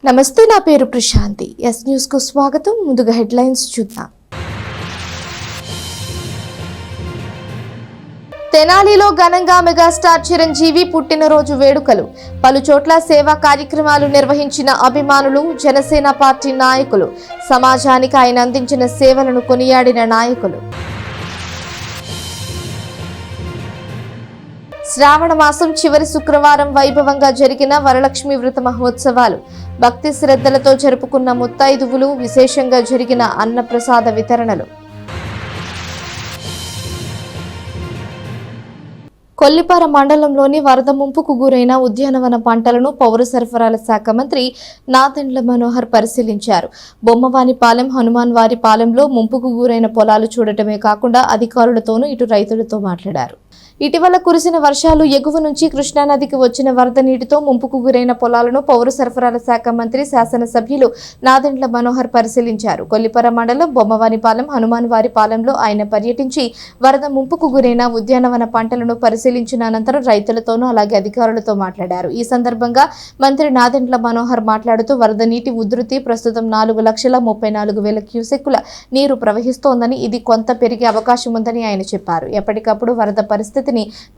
నమస్తే, నా పేరు ప్రశాంతి. ఎస్ న్యూస్ కు స్వాగతం. ముందుగా హెడ్లైన్స్ చూద్దాం. తెనాలిలో ఘనంగా మెగాస్టార్ చిరంజీవి పుట్టినరోజు వేడుకలు. పలు చోట్ల సేవా కార్యక్రమాలు నిర్వహించిన అభిమానులు, జనసేన పార్టీ నాయకులు. సమాజానికి ఆయన అందించిన సేవలను కొనియాడిన నాయకులు. శ్రావణ మాసం చివరి శుక్రవారం వైభవంగా జరిగిన వరలక్ష్మి వ్రత మహోత్సవాలు. భక్తి శ్రద్ధలతో జరుపుకున్న ముత్తైదువులు. విశేషంగా జరిగిన అన్నప్రసాద వితరణలు. కొల్లిపార మండలంలోని వరద ముంపుకు గురైన ఉద్యానవన పంటలను పౌర సరఫరాల శాఖ మంత్రి నాదెండ్ల మనోహర్ పరిశీలించారు. బొమ్మవానిపాలెం, హనుమాన్ వారి పాలెంలో ముంపుకు గురైన పొలాలు చూడటమే కాకుండా అధికారులతోనూ ఇటు రైతులతో మాట్లాడారు. ఇటీవల కురిసిన వర్షాలు, ఎగువ నుంచి కృష్ణానదికి వచ్చిన వరద నీటితో ముంపుకు గురైన పొలాలను పౌర సరఫరాల శాఖ మంత్రి, శాసనసభ్యులు నాదెండ్ల మనోహర్ పరిశీలించారు. కొల్లిపర మండలం బొమ్మవానిపాలెం, హనుమాన్ వారి పాలెంలో ఆయన పర్యటించి వరద ముంపుకు గురైన ఉద్యానవన పంటలను పరిశీలించిన అనంతరం రైతులతోనూ అలాగే అధికారులతో మాట్లాడారు. ఈ సందర్భంగా మంత్రి నాదెండ్ల మనోహర్ మాట్లాడుతూ వరద నీటి ఉధృతి ప్రస్తుతం 4,34,000 క్యూసెక్కుల నీరు ప్రవహిస్తోందని, ఇది కొంత పెరిగే అవకాశం ఉందని ఆయన చెప్పారు. ఎప్పటికప్పుడు వరద పరిస్థితిని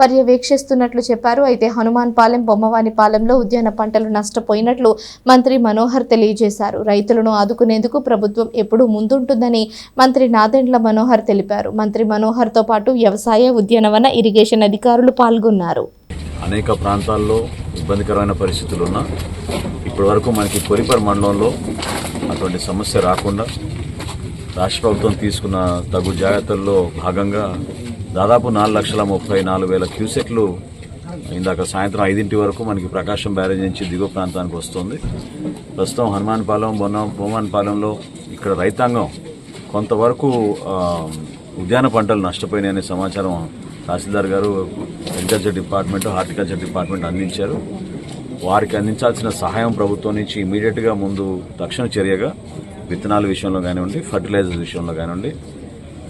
పర్యవేక్షిస్తున్నట్లు చెప్పారు. అయితే హనుమాన్ పాలెం, బొమ్మవాని పాలెంలో ఉద్యాన పంటలు నష్టపోయినట్లు మంత్రి మనోహర్ తెలియజేశారు. రైతులను ఆదుకునేందుకు ప్రభుత్వం ఎప్పుడూ ముందుంటుందని మంత్రి నాదెండ్ల మనోహర్ తెలిపారు. మంత్రి మనోహర్ తో పాటు వ్యవసాయ, ఉద్యానవన, ఇరిగేషన్ అధికారులు పాల్గొన్నారు. అనేక ప్రాంతాల్లో ఇబ్బందికరమైన పరిస్థితులు ఉన్నా ఇప్పటి వరకు మనకి కొల్లిపర మండలంలో అటువంటి సమస్య రాకుండా రాష్ట్ర ప్రభుత్వం తీసుకున్న తగు జాగ్రత్తల్లో భాగంగా దాదాపు 4,34,000 క్యూసెక్లు ఇందాక సాయంత్రం 5 వరకు మనకి ప్రకాశం బ్యారేజ్ నుంచి దిగువ ప్రాంతానికి వస్తుంది. ప్రస్తుతం హనుమాన్పాలెం, బొమ్మవానిపాలెంలో ఇక్కడ రైతాంగం కొంతవరకు ఉద్యాన పంటలు నష్టపోయినాయనే సమాచారం తహసీల్దార్ గారు, అగ్రికల్చర్ డిపార్ట్మెంట్, హార్టికల్చర్ డిపార్ట్మెంట్ అందించారు. వారికి అందించాల్సిన సహాయం ప్రభుత్వం నుంచి ఇమీడియట్గా ముందు తక్షణ చర్యగా విత్తనాల విషయంలో కానివ్వండి, ఫర్టిలైజర్ విషయంలో కానివ్వండి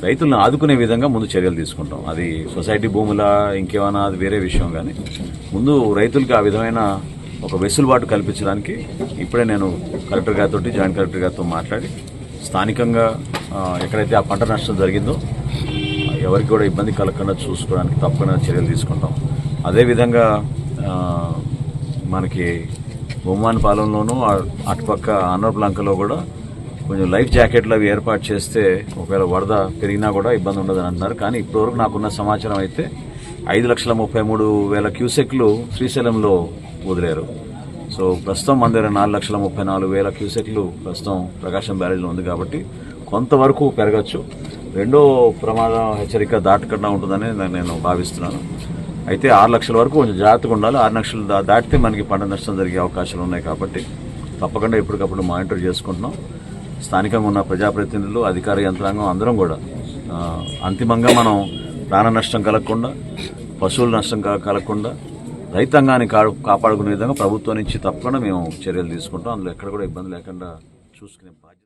రైతులను ఆదుకునే విధంగా ముందు చర్యలు తీసుకుంటాం. అది సొసైటీ భూముల ఇంకేమైనా అది వేరే విషయం, కానీ ముందు రైతులకు ఆ విధమైన ఒక వెసులుబాటు కల్పించడానికి ఇప్పుడే నేను కలెక్టర్ గారితో, జాయింట్ కలెక్టర్ గారితో మాట్లాడి స్థానికంగా ఎక్కడైతే ఆ పంట నష్టం జరిగిందో ఎవరికి కూడా ఇబ్బంది కలగకుండా చూసుకోవడానికి తప్పకుండా చర్యలు తీసుకుంటాం. అదేవిధంగా మనకి బొమ్మవానిపాలెంలోనూ అటుపక్క అన్నర్లంకలో కూడా కొంచెం లైఫ్ జాకెట్లు అవి ఏర్పాటు చేస్తే ఒకవేళ వరద పెరిగినా కూడా ఇబ్బంది ఉండదని అంటున్నారు. కానీ ఇప్పటివరకు నాకున్న సమాచారం అయితే 5,33,000 క్యూసెక్లు శ్రీశైలంలో వదిలేరు. సో ప్రస్తుతం మన దగ్గర 4,34,000 క్యూసెక్లు ప్రస్తుతం ప్రకాశం బ్యారేజ్లో ఉంది కాబట్టి కొంతవరకు పెరగచ్చు. రెండో ప్రమాదం హెచ్చరిక దాటకుండా ఉంటుందని నేను భావిస్తున్నాను. అయితే 6 లక్షల వరకు కొంచెం జాగ్రత్తగా ఉండాలి. 6 లక్షలు దాటితే మనకి పంట నష్టం జరిగే అవకాశాలు ఉన్నాయి కాబట్టి తప్పకుండా ఎప్పటికప్పుడు మానిటర్ చేసుకుంటున్నాం. స్థానికంగా ఉన్న ప్రజాప్రతినిధులు, అధికార యంత్రాంగం అందరం కూడా అంతిమంగా మనం ప్రాణ నష్టం కలగకుండా, పశువుల నష్టం కలగకుండా రైతాంగాన్ని కాపాడుకునే విధంగా ప్రభుత్వం నుంచి తప్పకుండా మేము చర్యలు తీసుకుంటాం. అందులో ఎక్కడ కూడా ఇబ్బంది లేకుండా చూసుకునే బాధ్యత.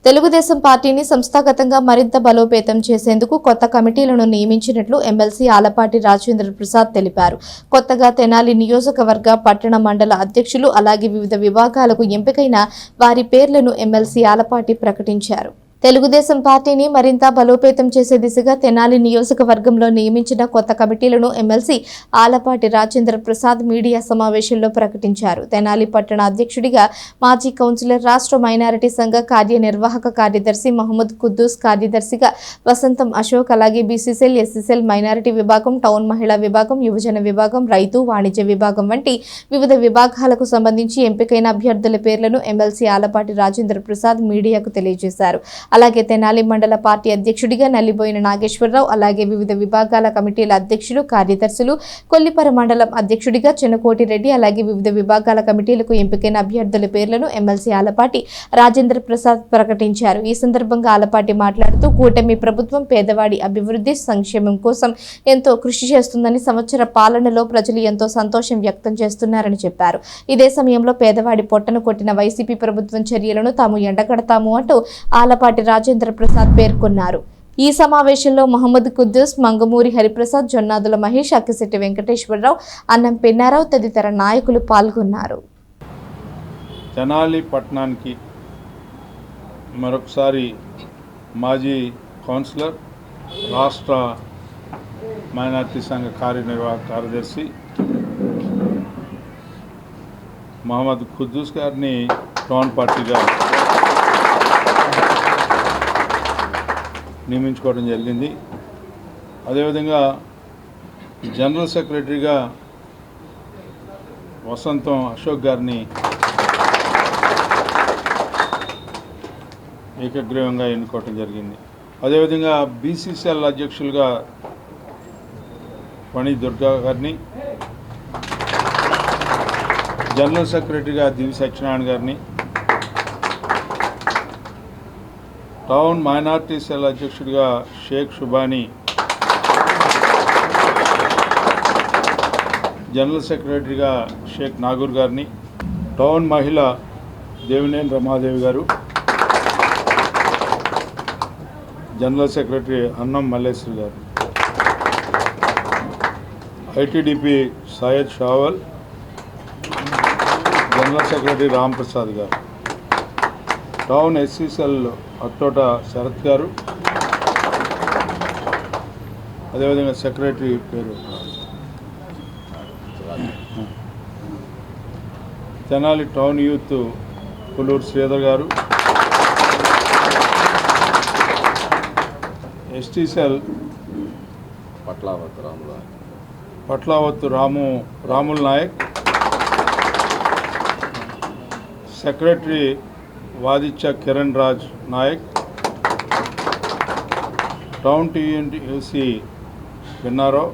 తెలుగుదేశం పార్టీని సంస్థాగతంగా మరింత బలోపేతం చేసేందుకు కొత్త కమిటీలను నియమించినట్లు ఎమ్మెల్సీ ఆలపాటి రాజేంద్ర ప్రసాద్ తెలిపారు. కొత్తగా తెనాలి నియోజకవర్గ, పట్టణ, మండల అధ్యక్షులు అలాగే వివిధ విభాగాలకు ఎంపికైన వారి పేర్లను ఎమ్మెల్సీ ఆలపాటి ప్రకటించారు. తెలుగుదేశం పార్టీని మరింత బలోపేతం చేసే దిశగా తెనాలి నియోజకవర్గంలో నియమించిన కొత్త కమిటీలను ఎమ్మెల్సీ ఆలపాటి రాజేంద్ర ప్రసాద్ మీడియా సమావేశంలో ప్రకటించారు. తెనాలి పట్టణ అధ్యక్షుడిగా మాజీ కౌన్సిలర్, రాష్ట్ర మైనారిటీ సంఘ కార్యనిర్వాహక కార్యదర్శి మహమ్మద్ కుద్దూస్, కార్యదర్శిగా వసంతం అశోక్, అలాగే బీసీసీఎల్, ఎస్సీసీఎల్, మైనారిటీ విభాగం, టౌన్ మహిళా విభాగం, యువజన విభాగం, రైతు, వాణిజ్య విభాగం వంటి వివిధ విభాగాలకు సంబంధించి ఎంపికైన అభ్యర్థుల పేర్లను ఎమ్మెల్సీ ఆలపాటి రాజేంద్ర ప్రసాద్ మీడియాకు తెలియజేశారు. అలాగే తెనాలి మండల పార్టీ అధ్యక్షుడిగా నల్లిబోయిన నాగేశ్వరరావు, అలాగే వివిధ విభాగాల కమిటీల అధ్యక్షులు, కార్యదర్శులు, కొల్లిపర మండలం అధ్యక్షుడిగా చెన్నకోటి రెడ్డి, అలాగే వివిధ విభాగాల కమిటీలకు ఎంపికైన అభ్యర్థుల పేర్లను ఎమ్మెల్సీ ఆలపాటి రాజేంద్ర ప్రసాద్ ప్రకటించారు. ఈ సందర్భంగా ఆలపాటి మాట్లాడుతూ కూటమి ప్రభుత్వం పేదవాడి అభివృద్ధి, సంక్షేమం కోసం ఎంతో కృషి చేస్తుందని, సంవత్సర పాలనలో ప్రజలు ఎంతో సంతోషం వ్యక్తం చేస్తున్నారని చెప్పారు. ఇదే సమయంలో పేదవాడి పొట్టను కొట్టిన వైసీపీ ప్రభుత్వం చర్యలను తాము ఎండగడతాము అంటూ ఆలపాటి రాజేంద్ర ప్రసాద్ పేర్కొన్నారు. ఈ సమావేశంలో మహమ్మద్ కుద్దూస్, మంగమూరి హరిప్రసాద్, జొన్నాదుల మహేష్, అక్కిశెట్టి వెంకటేశ్వరరావు, అన్నం పెన్నారావు తదితర నాయకులు పాల్గొన్నారు. తెనాలి పట్టణానికి మరొకసారి మాజీ కౌన్సిలర్, రాష్ట్ర మైనార్టీ సంఘ కార్యనిర్వాహక కార్యదర్శి మహమ్మద్ ఖుద్దూస్ గారిని టౌన్ పార్టీగా నియమించుకోవడం జరిగింది. అదేవిధంగా జనరల్ సెక్రటరీగా వసంతం అశోక్ గారిని ఏకగ్రీవంగా ఎన్నుకోవటం జరిగింది. అదేవిధంగా బీసీసీఎల్ అధ్యక్షులుగా పణి దుర్గా గారిని, జనరల్ సెక్రటరీగా దివి సత్యనారాయణ గారిని, టౌన్ మైనార్టీ సెల్ అధ్యక్షుడిగా షేక్ షుబానీ, జనరల్ సెక్రటరీగా షేక్ నాగూర్ గారిని, టౌన్ మహిళ దేవినేని రమాదేవి గారు, general secretary Annam Malleswari garu, ITDP Syed Shawal, general secretary Ram Prasad garu, town SCCL Athota Sarath garu, అదేవిధంగా సెక్రటరీ పేరు Tenali town youth Pulluru Sridhar garu, STCL Patlavathu Ramul Naik, secretary Vadicha Kiran Raj Naik, town TNTUC Vinnarao,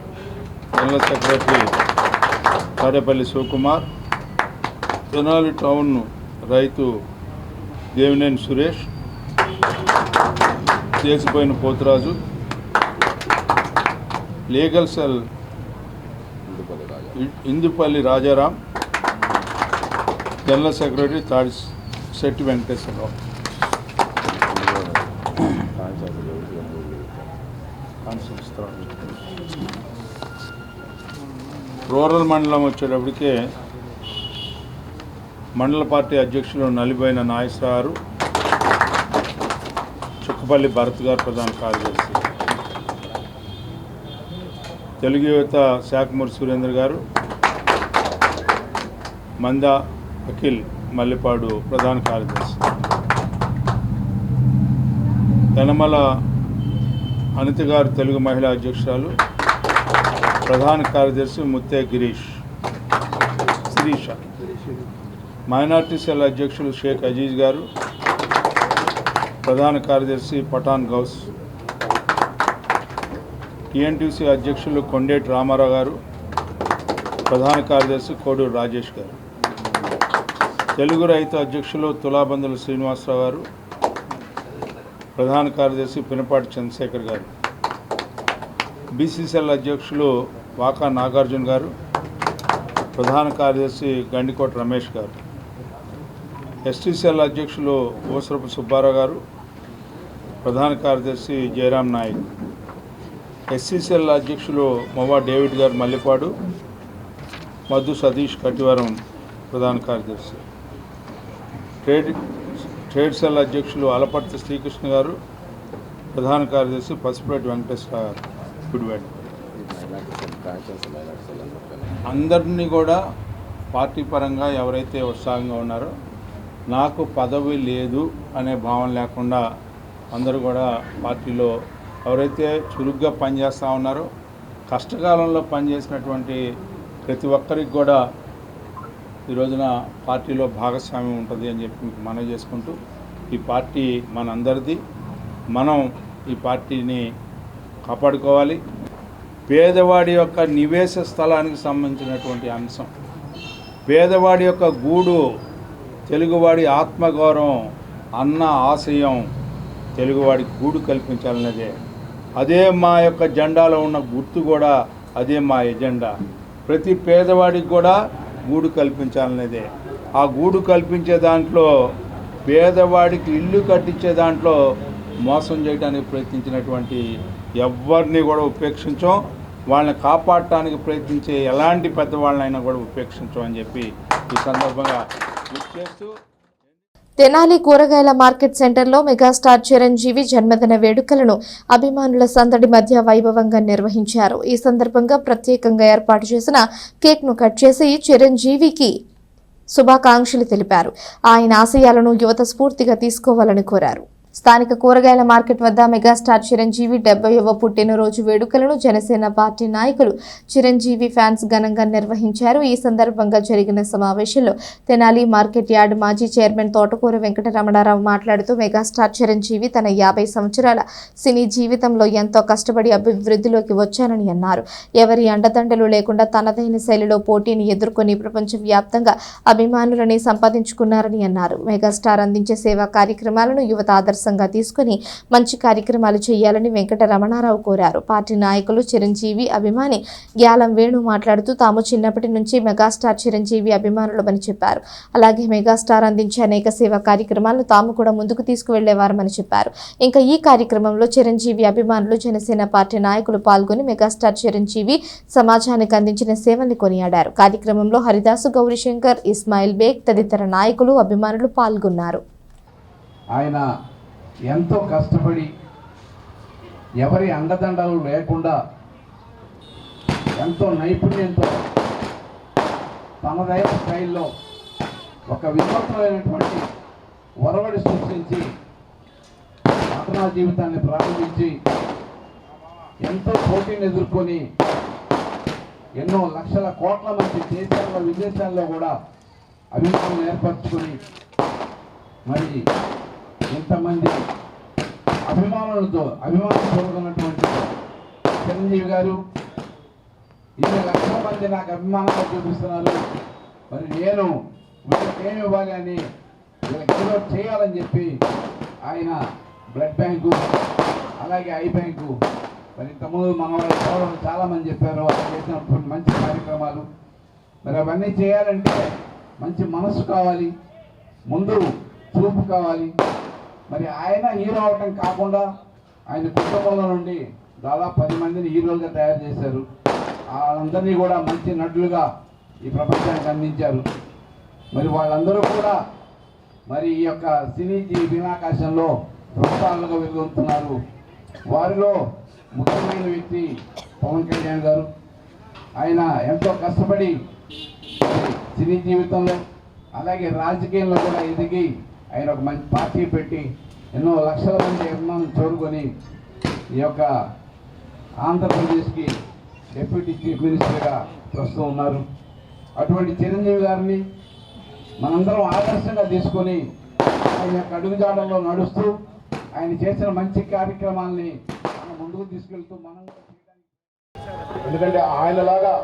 general secretary Tadepalli Sivakumar, Tenali town రైతు దేవినేని సురేష్, దేశపోయిన Pothuraju, legal cell Indupalli Rajaram, general secretary Tadi Setti Venkateswararao. Rural మండలం వచ్చేటప్పటికే మండల పార్టీ అధ్యక్షులు నలిబోయిన నాగేశ్వరరావు, చుక్కపల్లి భరత్ గారు ప్రధాన కార్యదర్శి, తెలుగు యువత శాఖమూరి సురేంద్ర గారు, మందా అఖిల్ మల్లిపాడు ప్రధాన కార్యదర్శి, యనమల అనిత గారు తెలుగు మహిళా అధ్యక్షురాలు, ప్రధాన కార్యదర్శి ముత్తే శిరీష, మైనార్టీ సెల్ అధ్యక్షులు షేక్ అజీజ్ గారు, ప్రధాన కార్యదర్శి పఠాన్ గౌస్, టీఎన్టీసీ అధ్యక్షులు కొండేటి రామారావు గారు, ప్రధాన కార్యదర్శి కోడూరు రాజేష్ గారు, తెలుగు రైతు అధ్యక్షులు తులాబందుల శ్రీనివాసరావు గారు, ప్రధాన కార్యదర్శి పినపాటి చంద్రశేఖర్ గారు, బీసీసీఎల్ అధ్యక్షులు వాకా నాగార్జున గారు, ప్రధాన కార్యదర్శి గండికోట రమేష్ గారు, ఎస్టీసీఎల్ అధ్యక్షులు ఓసరపు సుబ్బారావు గారు, ప్రధాన కార్యదర్శి జయరాం నాయక్, ఎస్సీసీఎల్ అధ్యక్షులు మొవ్వా డేవిడ్ గారు మల్లిపాడు, మధు సతీష్ కటివరం ప్రధాన కార్యదర్శి, ట్రేడ్ సెల్ అధ్యక్షులు అలపర్తి శ్రీకృష్ణ గారు, ప్రధాన కార్యదర్శి పసుపులేటి వెంకటేశ్వర గారు గుడివాడ. అందరినీ కూడా పార్టీ పరంగా ఎవరైతే ఉత్సాహంగా ఉన్నారో, నాకు పదవి లేదు అనే భావన లేకుండా అందరూ కూడా పార్టీలో ఎవరైతే చురుగ్గా పనిచేస్తూ ఉన్నారో, కష్టకాలంలో పనిచేసినటువంటి ప్రతి ఒక్కరికి కూడా ఈ రోజున పార్టీలో భాగస్వామ్యం ఉంటుంది అని చెప్పి మీకు మనవి చేసుకుంటూ, ఈ పార్టీ మనందరిది, మనం ఈ పార్టీని కాపాడుకోవాలి. పేదవాడి యొక్క నివేశ స్థలానికి సంబంధించినటువంటి అంశం, పేదవాడి యొక్క గూడు, తెలుగువాడి ఆత్మగౌరవం, అన్న ఆశయం, తెలుగువాడికి గూడు కల్పించాలన్నదే. అదే మా యొక్క జెండాలో ఉన్న గుర్తు కూడా అదే మా ఎజెండా. ప్రతి పేదవాడికి కూడా గూడు కల్పించాలనేదే. ఆ గూడు కల్పించే దాంట్లో, పేదవాడికి ఇల్లు కట్టించే దాంట్లో మోసం చేయడానికి ప్రయత్నించినటువంటి ఎవరిని కూడా ఉపేక్షించం. వాళ్ళని కాపాడటానికి ప్రయత్నించే ఎలాంటి పెద్దవాళ్ళనైనా కూడా ఉపేక్షించం అని చెప్పి ఈ సందర్భంగా చేస్తూ తెనాలి కూరగాయల మార్కెట్ సెంటర్లో మెగాస్టార్ చిరంజీవి జన్మదిన వేడుకలను అభిమానుల సందడి మధ్య వైభవంగా నిర్వహించారు. ఈ సందర్భంగా ప్రత్యేకంగా ఏర్పాటు చేసిన కేక్ను కట్ చేసి చిరంజీవికి శుభాకాంక్షలు తెలిపారు. ఆయన ఆశయాలను యువత స్ఫూర్తిగా తీసుకోవాలని కోరారు. స్థానిక కూరగాయల మార్కెట్ వద్ద మెగాస్టార్ చిరంజీవి 70వ పుట్టినరోజు వేడుకలను జనసేన పార్టీ నాయకులు చిరంజీవి ఫ్యాన్స్ ఘనంగా నిర్వహించారు. ఈ సందర్భంగా జరిగిన సమావేశంలో తెనాలి మార్కెట్ యార్డ్ మాజీ చైర్మన్ తోటకూర వెంకటరమణారావు మాట్లాడుతూ మెగాస్టార్ చిరంజీవి తన 50 సంవత్సరాల సినీ జీవితంలో ఎంతో కష్టపడి అభివృద్ధిలోకి వచ్చారని అన్నారు. ఎవరి అండదండలు లేకుండా తనదైన శైలిలో పోటీని ఎదుర్కొని ప్రపంచవ్యాప్తంగా అభిమానులని సంపాదించుకున్నారని అన్నారు. మెగాస్టార్ అందించే సేవా కార్యక్రమాలను యువత ఆదర్శంగా తీసుకుని మంచి కార్యక్రమాలు చేయాలని వెంకటరమణారావు కోరారు. పార్టీ నాయకులు చిరంజీవి అభిమాని గ్యాలం వేణు మాట్లాడుతూ తాము చిన్నప్పటి నుంచి మెగాస్టార్ చిరంజీవి అభిమానులమని చెప్పారు. అలాగే మెగాస్టార్ అందించే అనేక సేవా కార్యక్రమాలను తాము కూడా ముందుకు తీసుకువెళ్లేవారమని చెప్పారు. ఇంకా ఈ కార్యక్రమంలో చిరంజీవి అభిమానులు జనసేన పార్టీ నాయకులు పాల్గొని మెగాస్టార్ చిరంజీవి సమాజానికి అందించిన సేవల్ని కొనియాడారు. కార్యక్రమంలో హరిదాసు, గౌరీశంకర్, ఇస్మాయిల్ బేగ్ తదితర నాయకులు అభిమానులు పాల్గొన్నారు. ఆయన ఎంతో కష్టపడి ఎవరి అండదండలు లేకుండా ఎంతో నైపుణ్యంతో తనదైన స్టైల్లో ఒక వినూత్నమైనటువంటి ఒరవడి సృష్టించి నటనా జీవితాన్ని ప్రారంభించి ఎంతో పోటీని ఎదుర్కొని ఎన్నో లక్షల కోట్ల మంది దేశాల్లో విదేశాల్లో కూడా అభిమానులు ఏర్పరచుకొని మరి ఇంతమంది అభిమానులతో చూరుకున్నటువంటి చిరంజీవి గారు 20 లక్షల మంది నాకు అభిమానంగా చూపిస్తున్నారు. మరి నేను వీళ్ళకి ఏమి ఇవ్వాలి అని వీళ్ళకి ఏదో చేయాలని చెప్పి ఆయన బ్లడ్ బ్యాంకు అలాగే ఐ బ్యాంకు మరి ఇంతకుముందు మన వాళ్ళు సోదరులు చాలామంది చెప్పారు. వాళ్ళు చేసినటువంటి మంచి కార్యక్రమాలు మరి అవన్నీ చేయాలంటే మంచి మనసు కావాలి, ముందు చూపు కావాలి. మరి ఆయన హీరో అవటం కాకుండా ఆయన కుటుంబంలో నుండి దాదాపు 10 మందిని హీరోలుగా తయారు చేశారు. వాళ్ళందరినీ కూడా మంచి నటులుగా ఈ ప్రపంచానికి అందించారు. మరి వాళ్ళందరూ కూడా మరి ఈ యొక్క సినీ వినాకాశంలో ప్రస్థానాలుగా వెలుగుతున్నారు. వారిలో ముఖ్యమైన వ్యక్తి పవన్ కళ్యాణ్ గారు. ఆయన ఎంతో కష్టపడి సినీ జీవితంలో అలాగే రాజకీయంలో కూడా ఎదిగి ఆయన ఒక మంచి పార్టీ పెట్టి ఎన్నో లక్షల మంది అభిమానులు చేరుకొని ఈ యొక్క ఆంధ్రప్రదేశ్కి డిప్యూటీ చీఫ్ మినిస్టర్గా ప్రస్తుతం ఉన్నారు. అటువంటి చిరంజీవి గారిని మనందరం ఆదర్శంగా తీసుకొని ఆయన యొక్క అడుగుజాడల్లో నడుస్తూ ఆయన చేసిన మంచి కార్యక్రమాలని మనం ముందుకు తీసుకెళ్తూ మనం ఎందుకంటే ఆయనలాగా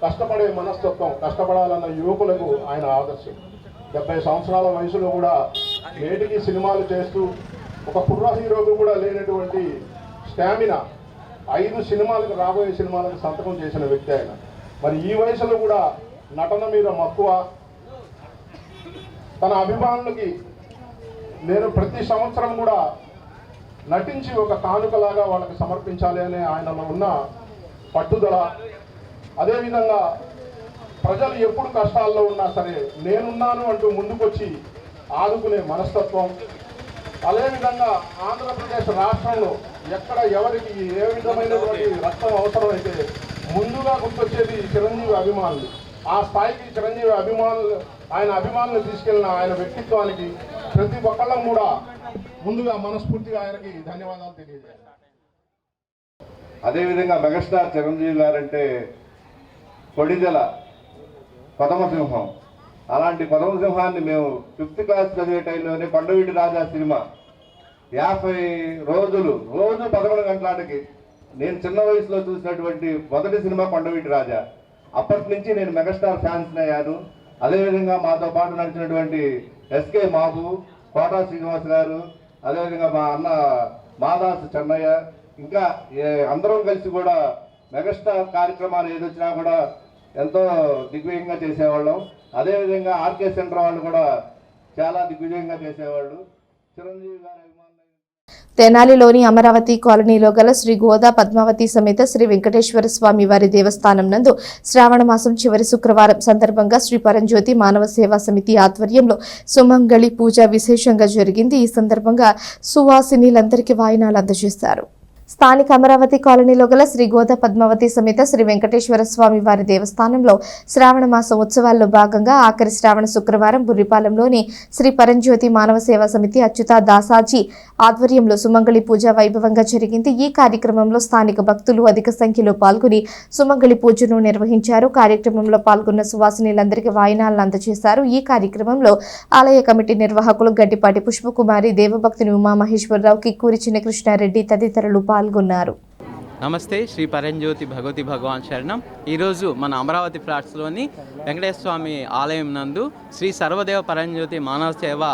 కష్టపడే మనస్తత్వం, కష్టపడాలన్న యువకులకు ఆయన ఆదర్శం. 70 సంవత్సరాల వయసులో కూడా నేటికి సినిమాలు చేస్తూ ఒక కుర్ర హీరోకు కూడా లేనటువంటి స్టామినా 5 సినిమాలకు రాబోయే సినిమాలకు సంతకం చేసిన వ్యక్తి ఆయన. మరి ఈ వయసులో కూడా నటన మీద మక్కువ, తన అభిమానులకి నేను ప్రతి సంవత్సరం కూడా నటించి ఒక కానుకలాగా వాళ్ళకి సమర్పించాలి అనే ఆయనలో ఉన్న పట్టుదల, అదేవిధంగా ప్రజలు ఎప్పుడు కష్టాల్లో ఉన్నా సరే నేనున్నాను అంటూ ముందుకొచ్చి ఆదుకునే మనస్తత్వం, అదేవిధంగా ఆంధ్రప్రదేశ్ రాష్ట్రంలో ఎక్కడ ఎవరికి ఏ విధమైనటువంటి రక్తం అవసరమైతే ముందుగా గుర్తొచ్చేది చిరంజీవి అభిమానులు. ఆ స్థాయికి చిరంజీవి ఆయన అభిమానులు తీసుకెళ్లిన ఆయన వ్యక్తిత్వానికి ప్రతి ఒక్కళ్ళం కూడా ముందుగా మనస్ఫూర్తిగా ఆయనకి ధన్యవాదాలు తెలియజేయాలి. అదేవిధంగా మెగాస్టార్ చిరంజీవి గారంటే కొడిదెల పదమసింహం. అలాంటి పదమసింహాన్ని మేము 5th క్లాస్ చదివే టైంలోనే కొండవీటి రాజా సినిమా 50 రోజులు రోజు 11 గంటలకి నేను చిన్న వయసులో చూసినటువంటి మొదటి సినిమా కొండవీటి రాజా. అప్పటి నుంచి నేను మెగాస్టార్ ఫ్యాన్స్ అయ్యాను. అదేవిధంగా మాతో పాటు నడిచినటువంటి ఎస్కే మాబు, కోటా శ్రీనివాస్ గారు, అదేవిధంగా మా అన్న మాదాసు చెన్నయ్య, ఇంకా అందరం కలిసి కూడా మెగాస్టార్ కార్యక్రమాలు ఏదొచ్చినా కూడా ఎంతో దిగ్విజయంగా చేసేవాళ్ళం. అదేవిధంగా ఆర్కే సెంటర్ వాళ్ళు కూడా చాలా దిగ్విజయంగా చేసేవాళ్ళు. చిరంజీవి గారి తెనాలిలోని అమరావతి కాలనీలో గల శ్రీ గోదా పద్మావతి సమేత శ్రీ వెంకటేశ్వర స్వామి వారి దేవస్థానం నందు శ్రావణ మాసం చివరి శుక్రవారం సందర్భంగా శ్రీ పరంజ్యోతి మానవ సేవా సమితి ఆధ్వర్యంలో సుమంగళి పూజ విశేషంగా జరిగింది. ఈ సందర్భంగా సువాసినీలందరికీ వాయినాలు అందజేశారు. స్థానిక అమరావతి కాలనీలో గల శ్రీ గోదా పద్మావతి సమేత శ్రీ వెంకటేశ్వర స్వామి వారి దేవస్థానంలో శ్రావణ మాసం ఉత్సవాల్లో భాగంగా ఆఖరి శ్రావణ శుక్రవారం బుర్రిపాలెంలోని శ్రీ పరంజ్యోతి మానవ సేవా సమితి అచ్యుత దాసాజీ ఆధ్వర్యంలో సుమంగళి పూజ వైభవంగా జరిగింది. ఈ కార్యక్రమంలో స్థానిక భక్తులు అధిక సంఖ్యలో పాల్గొని సుమంగళి పూజను నిర్వహించారు. కార్యక్రమంలో పాల్గొన్న సువాసినీలందరికీ వాయినాలను అందజేశారు. ఈ కార్యక్రమంలో ఆలయ కమిటీ నిర్వాహకులు గడ్డిపాటి పుష్పకుమారి, దేవభక్తుని ఉమామహేశ్వరరావు, కిక్కూరి చిన్నకృష్ణారెడ్డి తదితరులు పాల్గొన్నారు. నమస్తే, శ్రీ పరంజ్యోతి భగవతి భగవాన్ శరణం. ఈరోజు మన అమరావతి ఫ్లాట్స్లోని వెంకటేశ్వర స్వామి ఆలయం నందు శ్రీ సర్వదేవ పరంజ్యోతి మానవ సేవా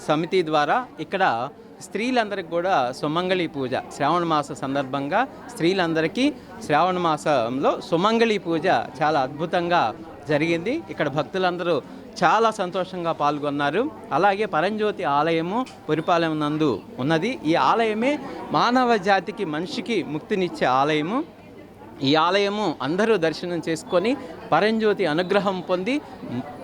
సమితి ద్వారా ఇక్కడ స్త్రీలందరికీ కూడా సుమంగళి పూజ శ్రావణ మాస సందర్భంగా స్త్రీలందరికీ శ్రావణ మాసంలో సుమంగళి పూజ చాలా అద్భుతంగా జరిగింది. ఇక్కడ భక్తులందరూ చాలా సంతోషంగా పాల్గొన్నారు. అలాగే పరంజ్యోతి ఆలయము పురిపాలెం నందు ఉన్నది. ఈ ఆలయమే మానవ జాతికి, మనిషికి ముక్తినిచ్చే ఆలయము. ఈ ఆలయము అందరూ దర్శనం చేసుకొని పరంజ్యోతి అనుగ్రహం పొంది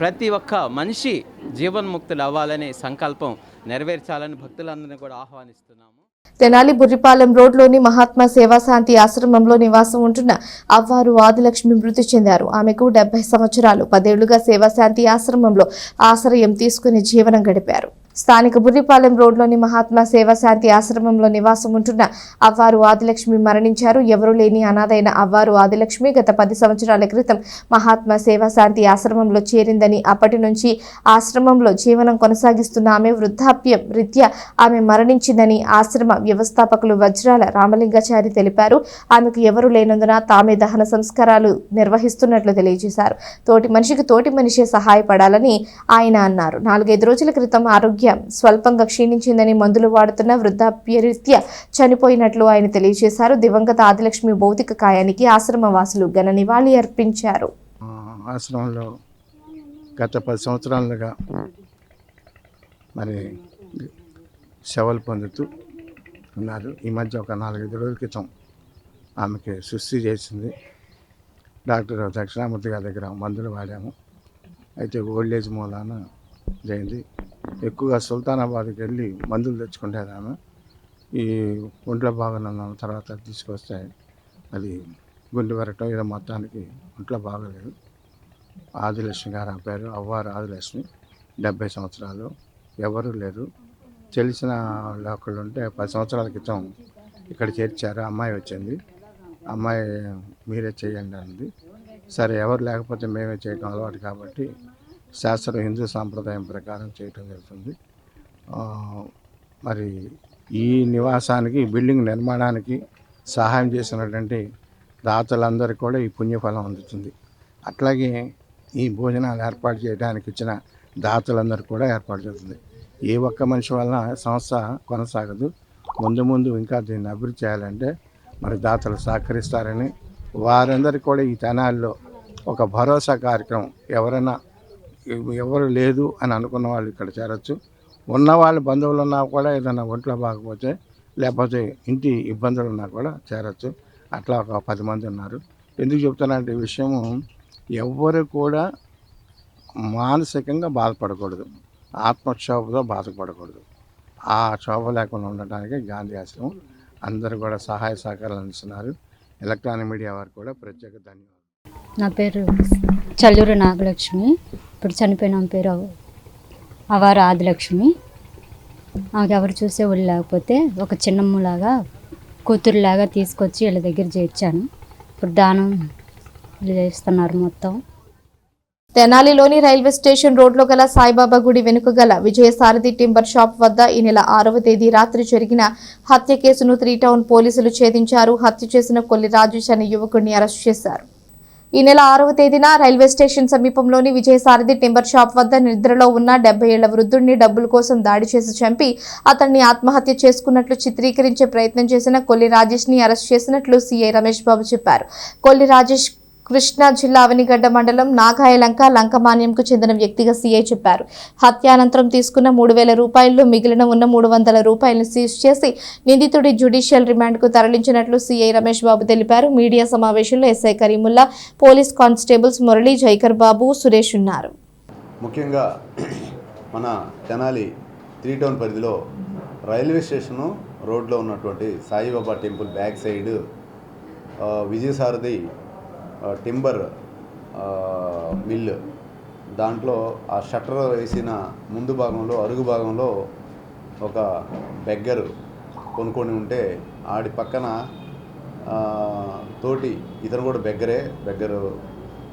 ప్రతి ఒక్క మనిషి జీవన్ముక్తులు అవ్వాలనే సంకల్పం నెరవేర్చాలని భక్తులందరినీ కూడా ఆహ్వానిస్తున్నాము. తెనాలి బుర్రిపాలెం రోడ్లోని మహాత్మా సేవాశాంతి ఆశ్రమంలో నివాసం ఉంటున్న అవ్వారు ఆదిలక్ష్మి మృతి చెందారు. ఆమెకు 70 సంవత్సరాలు. 10 ఏళ్లుగా సేవాశాంతి ఆశ్రమంలో ఆశ్రయం తీసుకుని జీవనం గడిపారు. స్థానిక బుర్రిపాలెం రోడ్లోని మహాత్మా సేవాశాంతి ఆశ్రమంలో నివాసం ఉంటున్న అవ్వారు ఆదిలక్ష్మి మరణించారు. ఎవరూ లేని అనాథైన అవ్వారు ఆదిలక్ష్మి గత 10 సంవత్సరాల క్రితం మహాత్మా సేవాశాంతి ఆశ్రమంలో చేరిందని, అప్పటి నుంచి ఆశ్రమంలో జీవనం కొనసాగిస్తున్న ఆమె వృద్ధాప్యం రీత్యా ఆమె మరణించిందని ఆశ్రమ వ్యవస్థాపకులు వజ్రాల రామలింగాచారి తెలిపారు. ఆమెకు ఎవరూ లేనందున తామే దహన సంస్కారాలు నిర్వహిస్తున్నట్లు తెలియజేశారు. తోటి మనిషికి తోటి మనిషే సహాయపడాలని ఆయన అన్నారు. 4-5 రోజుల క్రితం ఆరోగ్య స్వల్పంగా క్షీణించిందని, మందులు వాడుతున్న వృద్ధాప్యరీత్యా చనిపోయినట్లు ఆయన తెలియజేశారు. దివంగత ఆదిలక్ష్మి భౌతిక కాయానికి ఆశ్రమ వాసులు ఘన నివాళి అర్పించారు. ఆశ్రమంలో గత 10 సంవత్సరాలుగా మరి సేవలు పొందుతూ ఉన్నారు. ఈ మధ్య ఒక 4-5 రోజుల క్రితం ఆమెకి సుస్థి చేసింది. డాక్టర్ దక్షిణామూర్తి గారి దగ్గర మందులు వాడాము. అయితే ఓల్డ్ ఏజ్ మూలాన జరిగింది. ఎక్కువగా సుల్తానాబాద్కి వెళ్ళి మందులు తెచ్చుకుంటేది ఆమె. ఈ ఒంట్లో బాగున్న తర్వాత తీసుకొస్తే అది గుండె వరటం ఏదో మొత్తానికి ఒంట్లో బాగలేదు. ఆదిలక్ష్మి గారు ఆ పేరు, అవ్వారు ఆదిలక్ష్మి, 70 సంవత్సరాలు. ఎవరు లేరు. తెలిసిన వాళ్ళు ఒకళ్ళు ఉంటే 10 సంవత్సరాల క్రితం ఇక్కడ చేర్చారు. అమ్మాయి వచ్చింది. అమ్మాయి మీరే చేయండి అంది. సరే, ఎవరు లేకపోతే మేమే చేయటం అలవాటు కాబట్టి శాస్త్రం హిందూ సాంప్రదాయం ప్రకారం చేయటం జరుగుతుంది. మరి ఈ నివాసానికి, బిల్డింగ్ నిర్మాణానికి సహాయం చేసినటువంటి దాతలందరికీ కూడా ఈ పుణ్యఫలం అందుతుంది. అట్లాగే ఈ భోజనాలు ఏర్పాటు చేయడానికి ఇచ్చిన దాతలందరూ కూడా ఏర్పాటు చేస్తుంది. ఏ ఒక్క మనిషి వలన సంస్థ కొనసాగదు. ముందు ఇంకా దీన్ని అభివృద్ధి చేయాలంటే మరి దాతలు సహకరిస్తారని, వారందరికీ కూడా ఈ తెనాలిలో ఒక భరోసా కార్యక్రమం, ఎవరు లేదు అని అనుకున్న వాళ్ళు ఇక్కడ చేరొచ్చు. ఉన్న వాళ్ళు బంధువులు ఉన్నా కూడా ఏదైనా ఒంట్లో బాగపోతే, లేకపోతే ఇంటి ఇబ్బందులు ఉన్నా కూడా చేరొచ్చు. అట్లా ఒక 10 మంది ఉన్నారు. ఎందుకు చెప్తానంటే ఈ విషయము, ఎవ్వరు కూడా మానసికంగా బాధపడకూడదు, ఆత్మక్షోభతో బాధపడకూడదు. ఆ క్షోభ లేకుండా ఉండటానికి గాంధీ ఆశ్రమం అందరూ కూడా సహాయ సహకారాలు అందిస్తున్నారు. ఎలక్ట్రానిక్ మీడియా వారికి కూడా ప్రత్యేక ధన్యవాదాలు. నా పేరు చల్లూరు నాగలక్ష్మి. ఇప్పుడు చనిపోయిన పేరు అవ్వారు ఆదిలక్ష్మి. ఆమెకు ఎవరు చూసే వాళ్ళు లేకపోతే ఒక చిన్నమ్మలాగా, కూతురులాగా తీసుకొచ్చి వీళ్ళ దగ్గర చేర్చాను. ఇప్పుడు దానం చేస్తున్నారు మొత్తం. తెనాలిలోని రైల్వే స్టేషన్ రోడ్లో గల సాయిబాబా గుడి వెనుక గల విజయసారథి టింబర్ షాప్ వద్ద ఈ నెల 6వ తేదీ రాత్రి జరిగిన హత్య కేసును 3 టౌన్ పోలీసులు ఛేదించారు. హత్య చేసిన కొల్లి రాజేష్ అనే యువకుడిని అరెస్ట్ చేశారు. ఈ నెల 6వ తేదీన రైల్వే స్టేషన్ సమీపంలోని విజయసారథి టింబర్ షాప్ వద్ద నిద్రలో ఉన్న 70 ఏళ్ల వృద్ధుడిని డబ్బుల కోసం దాడి చేసి చంపి అతన్ని ఆత్మహత్య చేసుకున్నట్లు చిత్రీకరించే ప్రయత్నం చేసిన కొల్లి రాజేష్ ని అరెస్ట్ చేసినట్లు సీఐ రమేష్ బాబు చెప్పారు. కొల్లి రాజేష్ కృష్ణా జిల్లా అవనిగడ్డ మండలం నాగాయలంక లంకమాన్యంకు చెందిన వ్యక్తిగా సీఐ చెప్పారు. హత్యానంతరం తీసుకున్న 3,000 రూపాయల్లో మిగిలిన ఉన్న 300 రూపాయలను సీజ్ చేసి నిందితుడి జ్యుడిషియల్ రిమాండ్కు తరలించినట్లు సీఐ రమేష్ బాబు తెలిపారు. మీడియా సమావేశంలో SI Kareemulla, police constables Murali, Jaikar Babu, Suresh ఉన్నారు. ముఖ్యంగా మన తెనాలి 3 టౌన్ పరిధిలో రైల్వే స్టేషను రోడ్లో ఉన్నటువంటి Saibaba temple back side Vijayasarathi timber mill దాంట్లో ఆ షట్టర్ వేసిన ముందు భాగంలో అరుగు భాగంలో ఒక బెగ్గరు కొనుక్కొని ఉంటే ఆడి పక్కన తోటి ఇతను కూడా బెగ్గరు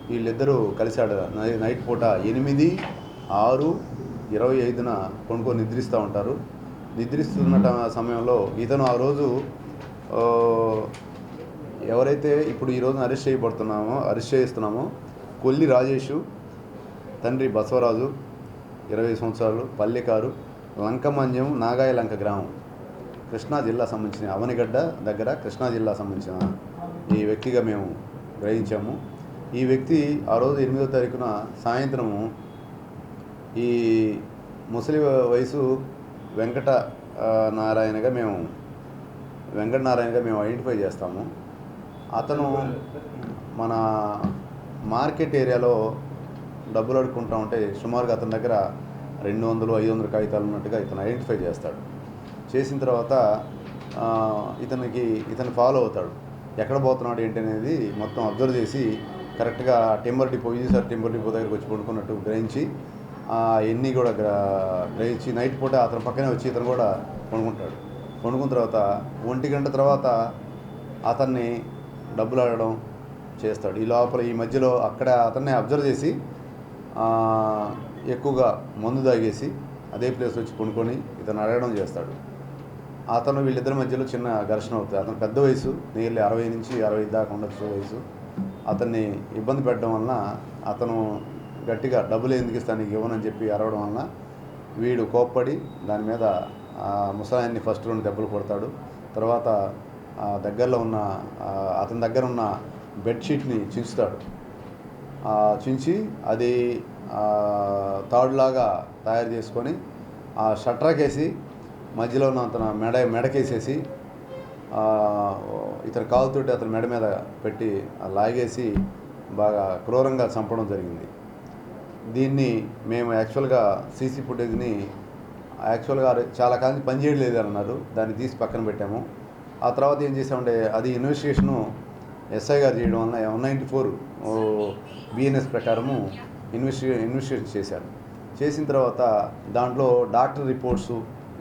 వీళ్ళిద్దరూ కలిసాడు. నైట్ పూట 8/6/25 కొనుక్కొని నిద్రిస్తూ ఉంటారు. నిద్రిస్తున్న సమయంలో ఇతను ఆ రోజు ఎవరైతే ఇప్పుడు ఈ రోజున అరెస్ట్ చేస్తున్నామో కొల్లి రాజేషు, తండ్రి బసవరాజు 20 సంవత్సరాలు, పల్లెకారు, లంకమాన్యం, నాగాయలంక గ్రామం, కృష్ణా జిల్లా సంబంధించిన అవనిగడ్డ దగ్గర కృష్ణా జిల్లా సంబంధించిన ఈ వ్యక్తిగా మేము గ్రహించాము. ఈ వ్యక్తి ఆ రోజు 8వ తారీఖున సాయంత్రము ఈ ముసలి వయసు వెంకట నారాయణగా మేము ఐడెంటిఫై చేస్తాము. అతను మన మార్కెట్ ఏరియాలో డబ్బులు అడుక్కుంటూ ఉంటే సుమారుగా అతని దగ్గర 200-500 కాగితాలు ఉన్నట్టుగా ఇతను ఐడెంటిఫై చేస్తాడు. చేసిన తర్వాత ఇతను ఫాలో అవుతాడు. ఎక్కడ పోతున్నాడు ఏంటి అనేది మొత్తం అబ్జర్వ్ చేసి కరెక్ట్గా టింబర్ డిపో దగ్గరికి వచ్చి పడుకున్నట్టు గ్రహించి ఎన్ని కూడా గ్రహించి నైట్ పూట అతని పక్కనే వచ్చి ఇతను కూడా పండుకున్న తర్వాత 1 గంట తర్వాత అతన్ని డబ్బులు అడగడం చేస్తాడు. ఈ మధ్యలో అక్కడ అతన్ని అబ్జర్వ్ చేసి ఎక్కువగా మందు తాగేసి అదే ప్లేస్ వచ్చి కొనుక్కొని ఇతను అడగడం చేస్తాడు. వీళ్ళిద్దరి మధ్యలో చిన్న ఘర్షణ అవుతుంది. అతను పెద్ద వయసు, నియర్లీ 60 నుంచి 65 దాకా ఉండొచ్చు వయసు. అతన్ని ఇబ్బంది పెట్టడం వలన అతను గట్టిగా డబ్బులు ఎందుకు ఇస్తాను నీకు ఇవ్వనని చెప్పి అరవడం వలన వీడు కోప్పడి దాని మీద ముసలాయన్ని ఫస్ట్ 2 దెబ్బలు కొడతాడు. తర్వాత దగ్గరలో ఉన్న అతని దగ్గర ఉన్న బెడ్షీట్ని చించుతాడు. చించి అది తాడులాగా తయారు చేసుకొని ఆ షట్రాకేసి మధ్యలో ఉన్న అతను మెడకేసేసి ఇతను కాలుతోటి అతని మెడ మీద పెట్టి లాగేసి బాగా క్రూరంగా చంపడం జరిగింది. దీన్ని మేము యాక్చువల్గా సీసీ ఫుటేజ్ని చాలా కాలం పనిచేయలేదు అన్నారు. దాన్ని తీసి పక్కన పెట్టాము. ఆ తర్వాత ఏం చేసామంటే అది ఇన్వెస్టిగేషను ఎస్ఐ గారు చేయడం వల్ల 194 బిఎన్ఎస్ ప్రకారము ఇన్వెస్టిగేషన్ చేశారు. చేసిన తర్వాత దాంట్లో డాక్టర్ రిపోర్ట్స్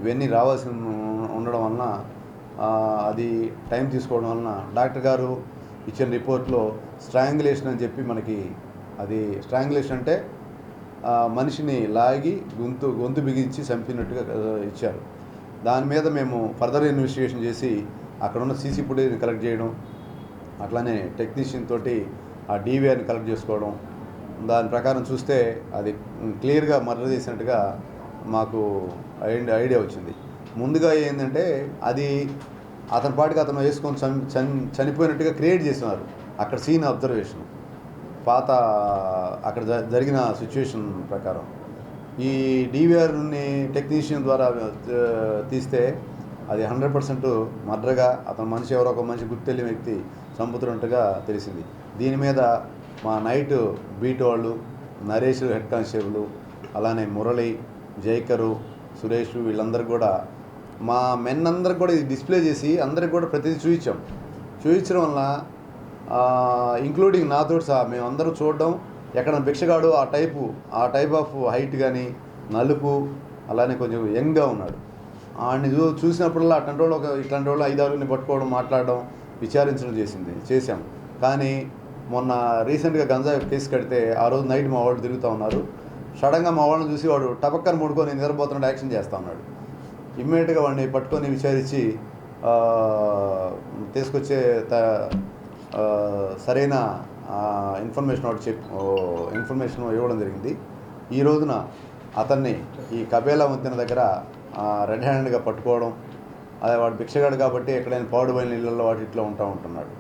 ఇవన్నీ రావాల్సి ఉండడం వలన అది టైం తీసుకోవడం వలన డాక్టర్ గారు ఇచ్చిన రిపోర్ట్లో స్ట్రాంగులేషన్ అని చెప్పి మనకి అది స్ట్రాంగులేషన్ అంటే మనిషిని లాగి గొంతు బిగించి చంపినట్టుగా ఇచ్చారు. దాని మీద మేము ఫర్దర్ ఇన్వెస్టిగేషన్ చేసి అక్కడున్న సీసీ ఫుటేజ్ని కలెక్ట్ చేయడం, అట్లానే టెక్నీషియన్ తోటి ఆ డీవీఆర్ని కలెక్ట్ చేసుకోవడం, దాని ప్రకారం చూస్తే అది క్లియర్గా మర్డర్ చేసినట్టుగా మాకు ఐడియా వచ్చింది. ముందుగా ఏంటంటే అది అతని పాటికి అతను వేసుకొని చనిపోయినట్టుగా క్రియేట్ చేస్తున్నారు. అక్కడ సీన్ అబ్జర్వేషన్ పాత అక్కడ జరిగిన సిచ్యువేషన్ ప్రకారం ఈ డీవీఆర్ని టెక్నీషియన్ ద్వారా తీస్తే అది 100% మర్డర్గా అతను మనిషి ఎవరో ఒక మనిషి గుర్తెళ్ళిన వ్యక్తి చంపుతున్నట్టుగా తెలిసింది. దీని మీద మా నైట్ బీట్ వాళ్ళు నరేష్ హెడ్ కానిస్టేబుల్, అలానే మురళి, జైకరు, సురేష్ వీళ్ళందరూ కూడా మా మెన్ అందరికి కూడా ఇది డిస్ప్లే చేసి అందరికి కూడా ప్రతిదీ చూపించడం వల్ల ఇంక్లూడింగ్ నాతో సహా మేమందరూ చూడడం, ఎక్కడ భిక్షగాడు ఆ టైప్ ఆఫ్ హైట్ కానీ నలుపు అలానే కొంచెం యంగ్గా ఉన్నాడు. ఆయన్ని చూసినప్పుడల్లా ఇట్లాంటి వాళ్ళు 5-6 పట్టుకోవడం, మాట్లాడడం, విచారించడం చేశాం. కానీ మొన్న రీసెంట్గా గంజాయి కేసు కడితే ఆ రోజు నైట్ మా వాళ్ళు తిరుగుతూ ఉన్నారు. సడన్గా మా వాళ్ళని చూసి వాడు టపక్కని ముడుకొని నిద్రపోతున్నట్టు యాక్షన్ చేస్తూ ఉన్నాడు. ఇమ్మీడియట్గా వాడిని పట్టుకొని విచారించి తీసుకొచ్చే సరైన ఇన్ఫర్మేషన్ ఇవ్వడం జరిగింది. ఈ రోజున అతన్ని ఈ కబేలా వంతెన దగ్గర రెడ్ హ్యాండ్గా పట్టుకోవడం, అదే వాడు భిక్షగాడు కాబట్టి ఎక్కడైనా పాడుబడిన ఇళ్ళల్లో వాటిట్లో ఉంటున్నాడు.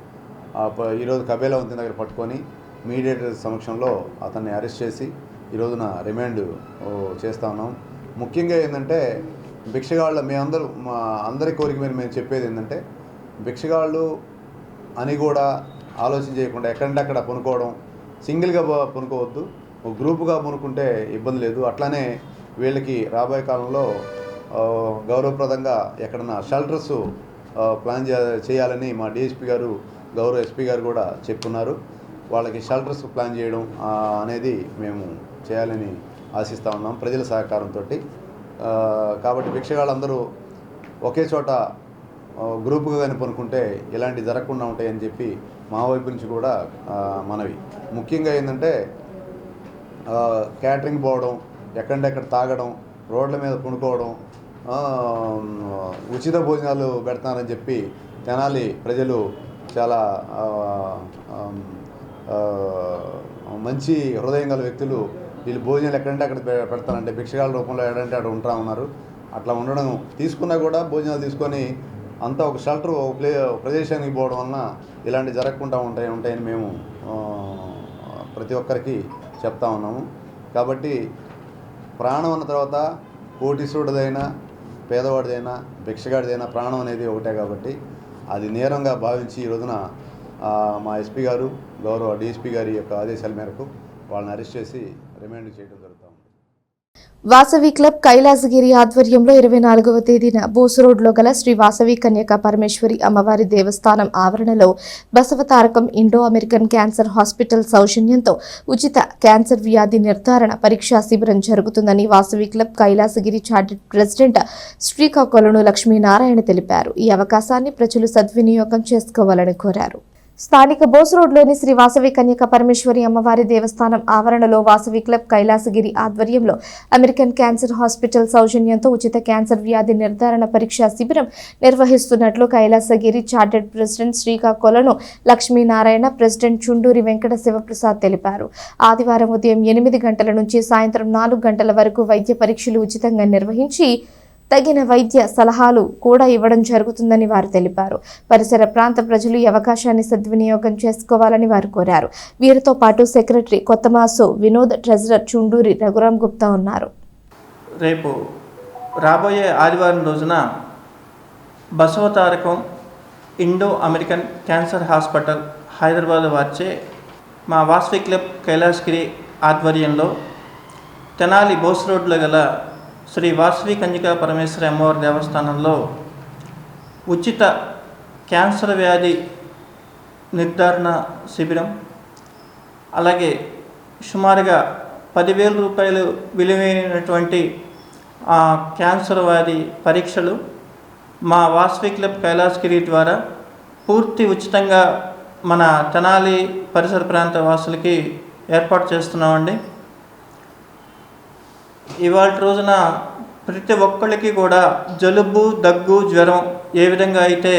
ఈరోజు కబేలా వంతెన దగ్గర పట్టుకొని మీడియేటర్ సమక్షంలో అతన్ని అరెస్ట్ చేసి ఈ రోజున రిమాండ్ చేస్తూ ఉన్నాం. ముఖ్యంగా ఏంటంటే భిక్షగాళ్ళ మా అందరి కోరిక మీద మేము చెప్పేది ఏంటంటే భిక్షగాళ్ళు అని కూడా ఆలోచన చేయకుండా ఎక్కడంటే అక్కడ పనుకోవడం, సింగిల్గా పనుకోవద్దు, ఒక గ్రూపుగా పనుకుంటే ఇబ్బంది లేదు. అట్లానే వీళ్ళకి రాబోయే కాలంలో గౌరవప్రదంగా ఎక్కడన్నా షెల్టర్స్ ప్లాన్ చేయాలని మా డిఎస్పీ గారు, గౌరవ ఎస్పీ గారు కూడా చెప్పున్నారు. వాళ్ళకి షెల్టర్స్ ప్లాన్ చేయడం అనేది మేము చేయాలని ఆశిస్తూ ఉన్నాం ప్రజల సహకారంతో. కాబట్టి భిక్షగాళ్ళందరూ ఒకే చోట గ్రూపుగా కానీ పనుకుంటే ఇలాంటి జరగకుండా ఉంటాయని చెప్పి మా వైపు నుంచి కూడా మనవి. ముఖ్యంగా ఏంటంటే క్యాటరింగ్ పోవడం, ఎక్కడెక్కడ తాగడం, రోడ్ల మీద పనుకోవడం, ఉచిత భోజనాలు పెడతానని చెప్పి తెనాలి ప్రజలు చాలా మంచి హృదయం గల వ్యక్తులు. వీళ్ళు భోజనాలు ఎక్కడంటే అక్కడ పెడతానంటే భిక్షగాళ్ళ రూపంలో ఎక్కడంటే అక్కడ ఉంటా ఉన్నారు. అట్లా ఉండడం తీసుకున్నా కూడా భోజనాలు తీసుకొని అంతా ఒక షెల్టర్, ఒక ప్రదేశానికి పోవడం వలన ఇలాంటి జరగకుండా ఉంటాయని మేము ప్రతి ఒక్కరికి చెప్తా ఉన్నాము. కాబట్టి ప్రాణం అన్న తర్వాత కోటీశ్వరుడిదైనా పేదవాడిదైనా భిక్షగాడిదైనా ప్రాణం అనేది ఒకటే. కాబట్టి అది నేరంగా భావించి ఈ రోజున మా ఎస్పీ గారు, గౌరవ డిఎస్పీ గారి యొక్క ఆదేశాల మేరకు వాళ్ళని అరెస్ట్ చేసి రిమాండ్ చేయడం జరుగుతుంది. వాసవి క్లబ్ కైలాసగిరి ఆధ్వర్యంలో 24వ తేదీన బోస్ రోడ్లో గల శ్రీ వాసవి కన్యకా పరమేశ్వరి అమ్మవారి దేవస్థానం ఆవరణలో Basavatarakam Indo American cancer hospital సౌజన్యంతో ఉచిత క్యాన్సర్ వ్యాధి నిర్ధారణ పరీక్షా శిబిరం జరుగుతుందని Vasavi club Kailasagiri chartered president Srikakulam Lakshminarayana తెలిపారు. ఈ అవకాశాన్ని ప్రజలు సద్వినియోగం చేసుకోవాలని కోరారు. స్థానిక బోస్ రోడ్లోని శ్రీ వాసవి కన్యకా పరమేశ్వరి అమ్మవారి దేవస్థానం ఆవరణలో వాసవి క్లబ్ కైలాసగిరి ఆధ్వర్యంలో అమెరికన్ క్యాన్సర్ హాస్పిటల్ సౌజన్యంతో ఉచిత క్యాన్సర్ వ్యాధి నిర్ధారణ పరీక్షా శిబిరం నిర్వహిస్తున్నట్లు Kailasagiri chartered president Srikakulam Lakshminarayana, president Chunduri Venkata Sivaprasad తెలిపారు. ఆదివారం ఉదయం 8 గంటల నుంచి సాయంత్రం 4 గంటల వరకు వైద్య పరీక్షలు ఉచితంగా నిర్వహించి తగిన వైద్య సలహాలు కూడా ఇవ్వడం జరుగుతుందని వారు తెలిపారు. పరిసర ప్రాంత ప్రజలు ఈ అవకాశాన్ని సద్వినియోగం చేసుకోవాలని వారు కోరారు. వీరితో పాటు సెక్రటరీ కొత్తమాసు వినోద్, ట్రెజరర్ చుండూరి రఘురామ్ గుప్తా ఉన్నారు. రేపు రాబోయే ఆదివారం రోజున Basavatarakam Indo American cancer hospital Hyderabad వారిచే మా వాసవి క్లబ్ కైలాసగిరి ఆధ్వర్యంలో తెనాలి బోస్ రోడ్లో గల శ్రీ వాసవి కన్యకా పరమేశ్వరి అమ్మవారి దేవస్థానంలో ఉచిత క్యాన్సర్ వ్యాధి నిర్ధారణ శిబిరం, అలాగే సుమారుగా 10,000 రూపాయలు విలువైనటువంటి క్యాన్సర్ వ్యాధి పరీక్షలు మా వాసవి క్లబ్ కైలాసగిరి ద్వారా పూర్తి ఉచితంగా మన తెనాలి పరిసర ప్రాంత వాసులకి ఏర్పాటు చేస్తున్నామండి. ఇవాళ రోజున ప్రతి ఒక్కళ్ళకి కూడా జలుబు, దగ్గు, జ్వరం ఏ విధంగా అయితే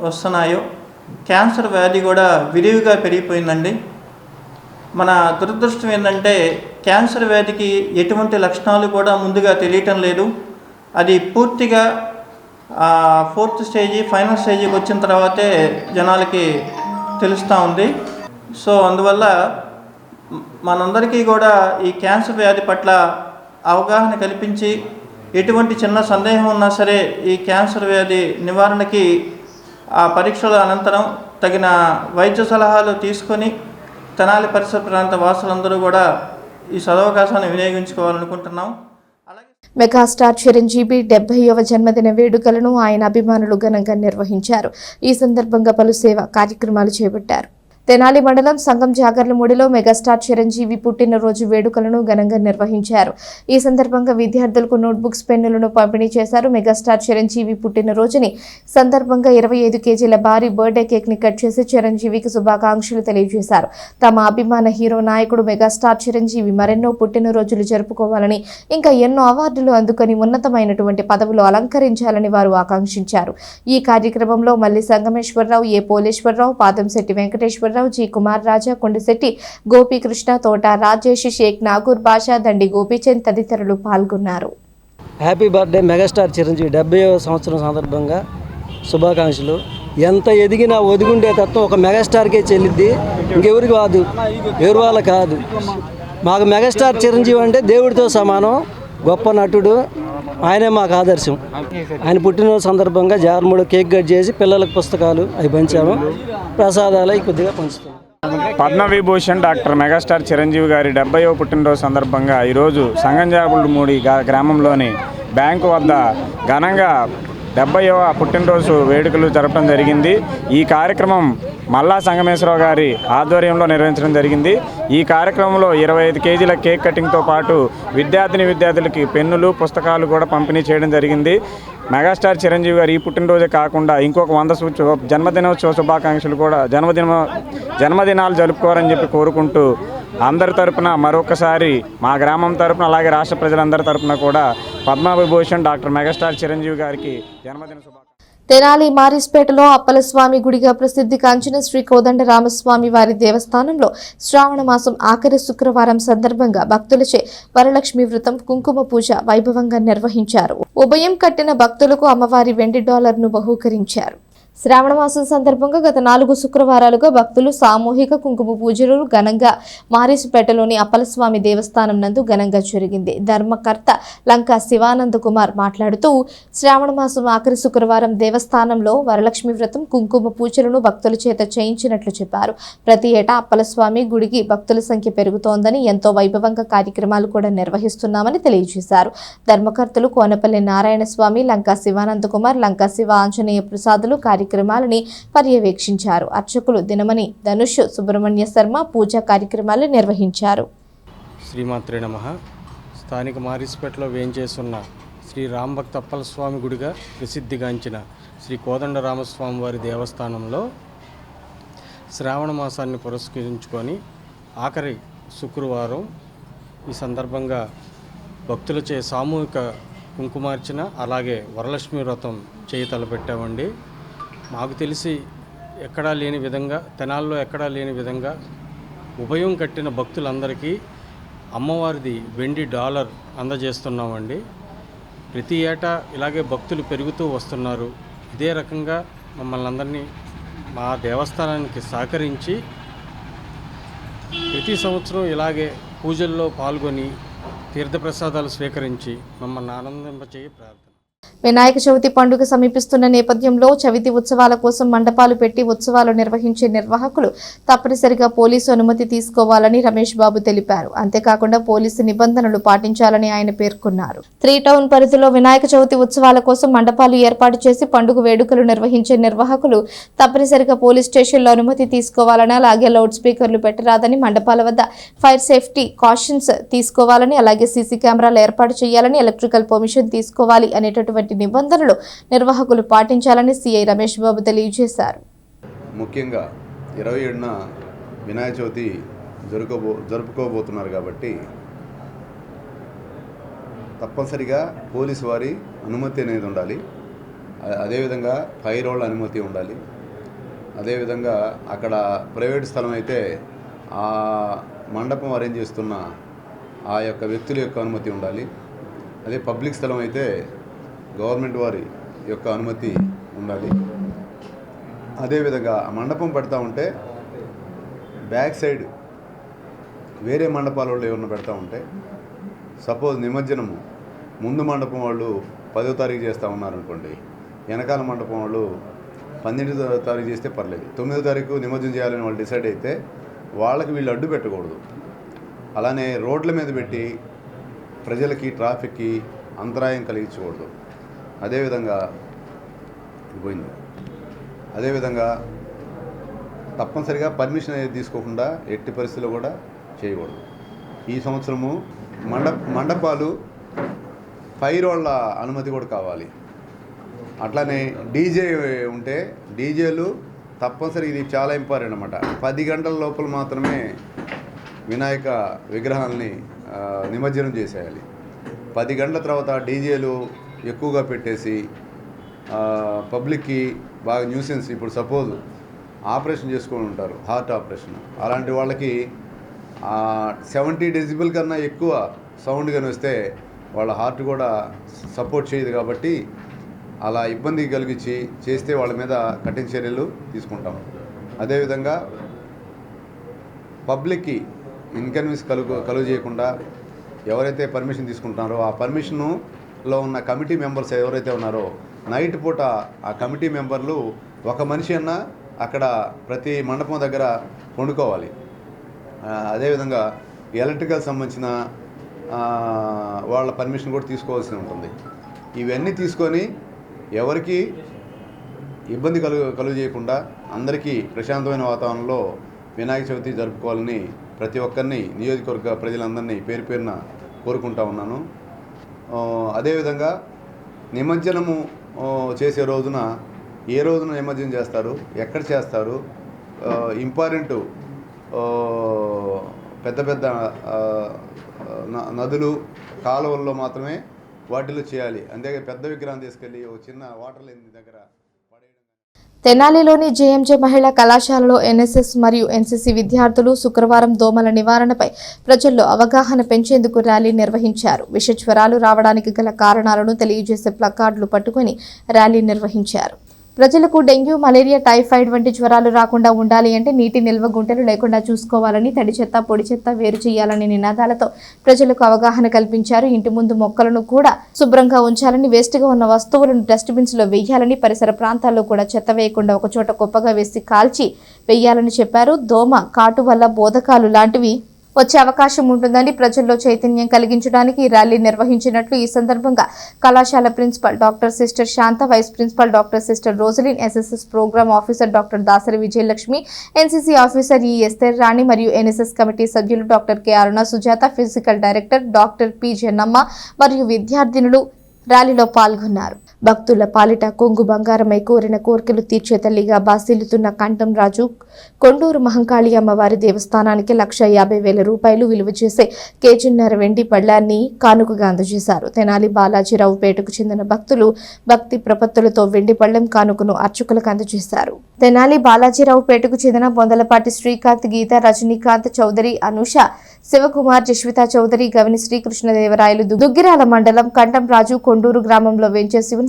వస్తున్నాయో క్యాన్సర్ వ్యాధి కూడా విరివిగా పెరిగిపోయిందండి. మన దురదృష్టం ఏంటంటే క్యాన్సర్ వ్యాధికి ఎటువంటి లక్షణాలు కూడా ముందుగా తెలియటం లేదు. అది పూర్తిగా 4th స్టేజీ, ఫైనల్ స్టేజీకి వచ్చిన తర్వాతే జనాలకి తెలుస్తూ ఉంది. సో అందువల్ల మనందరికీ కూడా ఈ క్యాన్సర్ వ్యాధి పట్ల అవగాహన కల్పించి ఎటువంటి చిన్న సందేహం ఉన్నా సరే ఈ క్యాన్సర్ వ్యాధి నివారణకి ఆ పరీక్షల అనంతరం తగిన వైద్య సలహాలు తీసుకొని తెనాలి పరిసర ప్రాంత వాసులందరూ కూడా ఈ సదవకాశాన్ని వినియోగించుకోవాలనుకుంటున్నాం. మెగాస్టార్ చిరంజీవి 70వ జన్మదిన వేడుకలను ఆయన అభిమానులు ఘనంగా నిర్వహించారు. ఈ సందర్భంగా పలు సేవా కార్యక్రమాలు చేపట్టారు. తెనాలి మండలం సంగం జాగర్లమూడిలో మెగాస్టార్ చిరంజీవి పుట్టినరోజు వేడుకలను ఘనంగా నిర్వహించారు. ఈ సందర్భంగా విద్యార్థులకు నోట్బుక్స్, పెన్నులను పంపిణీ చేశారు. మెగాస్టార్ చిరంజీవి పుట్టినరోజుని సందర్భంగా 25 కేజీల భారీ బర్త్డే కేక్ ని కట్ చేసి చిరంజీవికి శుభాకాంక్షలు తెలియజేశారు. తమ అభిమాన హీరో నాయకుడు మెగాస్టార్ చిరంజీవి మరెన్నో పుట్టినరోజులు జరుపుకోవాలని, ఇంకా ఎన్నో అవార్డులు అందుకొని ఉన్నతమైనటువంటి పదవులు అలంకరించాలని వారు ఆకాంక్షించారు. ఈ కార్యక్రమంలో మల్లి సంగమేశ్వరరావు, ఏ పోలేశ్వరరావు, పాదంశెట్టి వెంకటేశ్వరరావు, జి కుమార్ రాజా, కొండశెట్టి గోపీకృష్ణ, తోట రాజేష్, షేక్ నాగూర్ బాషా, దండి గోపీచంద్ తదితరులు పాల్గొన్నారు. హ్యాపీ బర్త్డే మెగాస్టార్ చిరంజీవి 70వ సంవత్సరం సందర్భంగా శుభాకాంక్షలు. ఎంత ఎదిగినా ఒదిగుండే తత్వం ఒక మెగాస్టార్కే చెల్లిద్ది, ఇంకెవరికి కాదు, ఎవరి వాళ్ళ కాదు. మాకు మెగాస్టార్ చిరంజీవి అంటే దేవుడితో సమానం, గొప్ప నటుడు, ఆయనే మాకు ఆదర్శం. ఆయన పుట్టినరోజు సందర్భంగా జార్ముడు కేక్ కట్ చేసి పిల్లలకు పుస్తకాలు అవి పంచాము, ప్రసాదాలు అవి కొద్దిగా పంచుతాము. పద్మవిభూషణ్ డాక్టర్ మెగాస్టార్ చిరంజీవి గారి 70వ పుట్టినరోజు సందర్భంగా ఈరోజు సంగంజాబుల్మూడి గ్రామంలోని బ్యాంకు వద్ద ఘనంగా 70వ పుట్టినరోజు వేడుకలు జరపడం జరిగింది. ఈ కార్యక్రమం మల్లా సంగమేశ్వరరావు గారి ఆధ్వర్యంలో నిర్వహించడం జరిగింది. ఈ కార్యక్రమంలో 25 కేజీల కేక్ కటింగ్తో పాటు విద్యార్థులకి పెన్నులు, పుస్తకాలు కూడా పంపిణీ చేయడం జరిగింది. మెగాస్టార్ చిరంజీవి గారు ఈ పుట్టినరోజే కాకుండా ఇంకొక 100 జన్మదినోత్సవ శుభాకాంక్షలు కూడా జన్మదినాలు జరుపుకోవాలని చెప్పి కోరుకుంటూ అందరి తరపున మరొకసారి మా గ్రామం తరపున అలాగే రాష్ట్ర ప్రజలందరి తరపున కూడా పద్మవిభూషణ్ డాక్టర్ మెగాస్టార్ చిరంజీవి గారికి జన్మదిన శుభాకాంక్షలు. తెనాలి మారిస్పేటలో అప్పలస్వామి గుడిగా ప్రసిద్ధిగాంచిన శ్రీ కోదండ రామస్వామి వారి దేవస్థానంలో శ్రావణ మాసం ఆఖరి శుక్రవారం సందర్భంగా భక్తులచే వరలక్ష్మి వ్రతం, కుంకుమ పూజ వైభవంగా నిర్వహించారు. ఉభయం కట్టిన భక్తులకు అమ్మవారి వెండి డాలర్ను బహూకరించారు. శ్రావణ మాసం సందర్భంగా గత 4 శుక్రవారాలుగా భక్తులు సామూహిక కుంకుమ పూజలు ఘనంగా మారిసుపేటలోని అప్పలస్వామి దేవస్థానం నందు ఘనంగా జరిగింది. ధర్మకర్త లంకా శివానంద కుమార్ మాట్లాడుతూ శ్రావణ మాసం ఆఖరి శుక్రవారం దేవస్థానంలో వరలక్ష్మి వ్రతం, కుంకుమ పూజలను భక్తుల చేత చేయించినట్లు చెప్పారు. ప్రతి ఏటా అప్పలస్వామి గుడికి భక్తుల సంఖ్య పెరుగుతోందని, ఎంతో వైభవంగా కార్యక్రమాలు కూడా నిర్వహిస్తున్నామని తెలియజేశారు. ధర్మకర్తలు కోనపల్లి నారాయణ స్వామి, లంకా శివానంద కుమార్, లంకా శివ ఆంజనేయ ప్రసాదులు కార్యక్రమాలని పర్యవేక్షించారు. అర్చకులు దినమణి ధనుష్, సుబ్రహ్మణ్య శర్మ పూజా కార్యక్రమాలు నిర్వహించారు. శ్రీమాత్రే నమః. స్థానిక మారిస్పేటలో వేంచేస్తున్న శ్రీ రామభక్త అప్పలస్వామి గుడిగా ప్రసిద్ధిగాంచిన శ్రీ కోదండ రామస్వామి వారి దేవస్థానంలో శ్రావణ మాసాన్ని పురస్కరించుకొని ఆఖరి శుక్రవారం ఈ సందర్భంగా భక్తులచే సామూహిక కుంకుమార్చన అలాగే వరలక్ష్మి వ్రతం చేయి తలపెట్టామండి. మాకు తెలిసి ఎక్కడా లేని విధంగా, తెనాల్లో ఎక్కడా లేని విధంగా ఉభయం కట్టిన భక్తులందరికీ అమ్మవారిది వెండి డాలర్ అందజేస్తున్నామండి. ప్రతి ఏటా ఇలాగే భక్తులు పెరుగుతూ వస్తున్నారు. ఇదే రకంగా మమ్మల్ని అందరినీ మా దేవస్థానానికి సహకరించి ప్రతి సంవత్సరం ఇలాగే పూజల్లో పాల్గొని తీర్థప్రసాదాలు స్వీకరించి మమ్మల్ని ఆనందింపచేయి ప్రార్థన. వినాయక చవితి పండుగ సమీపిస్తున్న నేపథ్యంలో చవితి ఉత్సవాల కోసం మండపాలు పెట్టి ఉత్సవాలు నిర్వహించే నిర్వాహకులు తప్పనిసరిగా పోలీసు అనుమతి తీసుకోవాలని రమేష్ బాబు తెలిపారు. అంతేకాకుండా పోలీసు నిబంధనలు పాటించాలని ఆయన పేర్కొన్నారు. 3 టౌన్ పరిధిలో వినాయక చవితి ఉత్సవాల కోసం మండపాలు ఏర్పాటు చేసి పండుగ వేడుకలు నిర్వహించే నిర్వాహకులు తప్పనిసరిగా పోలీస్ స్టేషన్లో అనుమతి తీసుకోవాలని, అలాగే లౌడ్ స్పీకర్లు పెట్టరాదని, మండపాల వద్ద ఫైర్ సేఫ్టీ కాషన్స్ తీసుకోవాలని, అలాగే సీసీ కెమెరాలు ఏర్పాటు చేయాలని, ఎలక్ట్రికల్ పర్మిషన్ తీసుకోవాలి అనేటటువంటి నిబంధనలు నిర్వాహకులు పాటించాలని సిఐ రమేష్ బాబు తెలియజేశారు. ముఖ్యంగా 27న వినాయక చవితి జరుపుకోబోతున్నారు కాబట్టి తప్పనిసరిగా పోలీసు వారి అనుమతి అనేది ఉండాలి. అదేవిధంగా ఫైర్ వాళ్ళ అనుమతి ఉండాలి. అదేవిధంగా అక్కడ ప్రైవేట్ స్థలం అయితే ఆ మండపం అరేంజ్ చేస్తున్న ఆ యొక్క వ్యక్తుల యొక్క అనుమతి ఉండాలి. అదే పబ్లిక్ స్థలం అయితే గవర్నమెంట్ వారి యొక్క అనుమతి ఉండాలి. అదేవిధంగా ఆ మండపం పెడతా ఉంటే బ్యాక్ సైడ్ వేరే మండపాల వాళ్ళు ఏమన్నా పెడతా ఉంటే, సపోజ్ నిమజ్జనము ముందు మండపం వాళ్ళు 10వ తారీఖు చేస్తూ ఉన్నారనుకోండి, వెనకాల మండపం వాళ్ళు 12వ తారీఖు చేస్తే పర్లేదు, 9వ తారీఖు నిమజ్జనం చేయాలని వాళ్ళు డిసైడ్ అయితే వాళ్ళకి వీళ్ళు అడ్డు పెట్టకూడదు. అలానే రోడ్ల మీద పెట్టి ప్రజలకి ట్రాఫిక్కి అంతరాయం కలిగించకూడదు. అదేవిధంగా తప్పనిసరిగా పర్మిషన్ అనేది తీసుకోకుండా ఎట్టి పరిస్థితుల్లో కూడా చేయకూడదు. ఈ సంవత్సరము మండపాలు ఫైర్ వాళ్ళ అనుమతి కూడా కావాలి. అట్లానే డీజే ఉంటే డీజేలు తప్పనిసరి, ఇది చాలా ఇంపార్టెంట్ అన్నమాట. 10 గంటల లోపల మాత్రమే వినాయక విగ్రహాలని నిమజ్జనం చేసేయాలి. 10 గంటల తర్వాత డీజేలు ఎక్కువగా పెట్టేసి పబ్లిక్కి బాగా న్యూసెన్స్. ఇప్పుడు సపోజ్ ఆపరేషన్ చేసుకొని ఉంటారు, హార్ట్ ఆపరేషన్, అలాంటి వాళ్ళకి 70 డెసిబుల్ కన్నా ఎక్కువ సౌండ్ కానీ వస్తే వాళ్ళ హార్ట్ కూడా సపోర్ట్ చేయదు. కాబట్టి అలా ఇబ్బంది కలిగించి చేస్తే వాళ్ళ మీద కఠిన చర్యలు తీసుకుంటాం. అదేవిధంగా పబ్లిక్కి ఇన్కన్వీనియన్స్ కలుగు చేయకుండా ఎవరైతే పర్మిషన్ తీసుకుంటున్నారో ఆ పర్మిషన్లో ఉన్న కమిటీ మెంబర్స్ ఎవరైతే ఉన్నారో నైట్ పూట ఆ కమిటీ మెంబర్లు ఒక మనిషి అన్నా అక్కడ ప్రతి మండపం దగ్గర వండుకోవాలి. అదేవిధంగా ఎలక్ట్రికల్ సంబంధించిన వాళ్ళ పర్మిషన్ కూడా తీసుకోవాల్సి ఉంటుంది. ఇవన్నీ తీసుకొని ఎవరికి ఇబ్బంది కలుగు చేయకుండా అందరికీ ప్రశాంతమైన వాతావరణంలో వినాయక చవితి జరుపుకోవాలని ప్రతి ఒక్కరిని నియోజకవర్గ ప్రజలందరినీ పేరు పేరున కోరుకుంటా ఉన్నాను. అదేవిధంగా నిమజ్జనము చేసే రోజున ఏ రోజున నిమజ్జనం చేస్తారు, ఎక్కడ చేస్తారు, ఇంపార్టెంట్ పెద్ద పెద్ద నదులు కాలువల్లో మాత్రమే వాటిలో చేయాలి. అంతే పెద్ద విగ్రహం తీసుకెళ్ళి ఒక చిన్న వాటర్ లేని దగ్గర తెనాలిలోని జేఎంజే మహిళా కళాశాలలో ఎన్ఎస్ఎస్ మరియు ఎన్సీసీ విద్యార్థులు శుక్రవారం దోమల నివారణపై ప్రజల్లో అవగాహన పెంచేందుకు ర్యాలీ నిర్వహించారు. విష జ్వరాలు రావడానికి గల కారణాలను తెలియజేసే ప్లకార్డులు పట్టుకుని ర్యాలీ నిర్వహించారు. ప్రజలకు డెంగ్యూ, మలేరియా, టైఫాయిడ్ వంటి జ్వరాలు రాకుండా ఉండాలి అంటే నీటి నిల్వ గుంటలు లేకుండా చూసుకోవాలని, తడి చెత్త, పొడి చెత్త వేరు చేయాలని నినాదాలతో ప్రజలకు అవగాహన కల్పించారు. ఇంటి ముందు మొక్కలను కూడా శుభ్రంగా ఉంచాలని, వేస్ట్గా ఉన్న వస్తువులను డస్ట్బిన్స్ లో వేయాలని, పరిసర ప్రాంతాల్లో కూడా చెత్త వేయకుండా ఒకచోట కుప్పగా వేసి కాల్చి వేయాలని చెప్పారు. దోమ కాటు వల్ల బోధకాలు లాంటివి వచ్చే అవకాశం ఉంటుందని ప్రజల్లో చైతన్యం కలిగించడానికి ఈ ర్యాలీ నిర్వహించినట్లు ఈ సందర్భంగా కళాశాల principal doctor sister Shanta, vice principal doctor sister Rosaline, SSS program officer doctor Dasari Vijayalakshmi, NCC officer E Esther Rani మరియు ఎన్ఎస్ఎస్ కమిటీ సభ్యులు doctor K Aruna Sujatha, physical director doctor P Jannamma మరియు విద్యార్థినులు ర్యాలీలో పాల్గొన్నారు. భక్తుల పాలిట కొంగు బంగారమై కోరిన కోరికలు తీర్చే తల్లిగా బాసిల్లుతున్న కంఠం రాజు కొండూరు మహంకాళి అమ్మవారి దేవస్థానానికి 1,50,000 రూపాయలు విలువ చేసే కేజీన్నర వెండి పళ్లాన్ని కానుకగా అందజేశారు. తెనాలి బాలాజీరావుపేటకు చెందిన భక్తులు భక్తి ప్రపత్తులతో వెండి పళ్లెం కానుకను అర్చకులకు అందజేశారు. తెనాలి బాలాజీరావుపేటకు చెందిన బొందలపాటి శ్రీకాంత్, గీత, రజనీకాంత్ చౌదరి, అనుష, శివకుమార్, జస్విత చౌదరి, గవిని శ్రీకృష్ణదేవరాయలు దుగ్గిరాల మండలం కంఠం రాజు కొండూరు గ్రామంలో వెంచేసి ఉన్న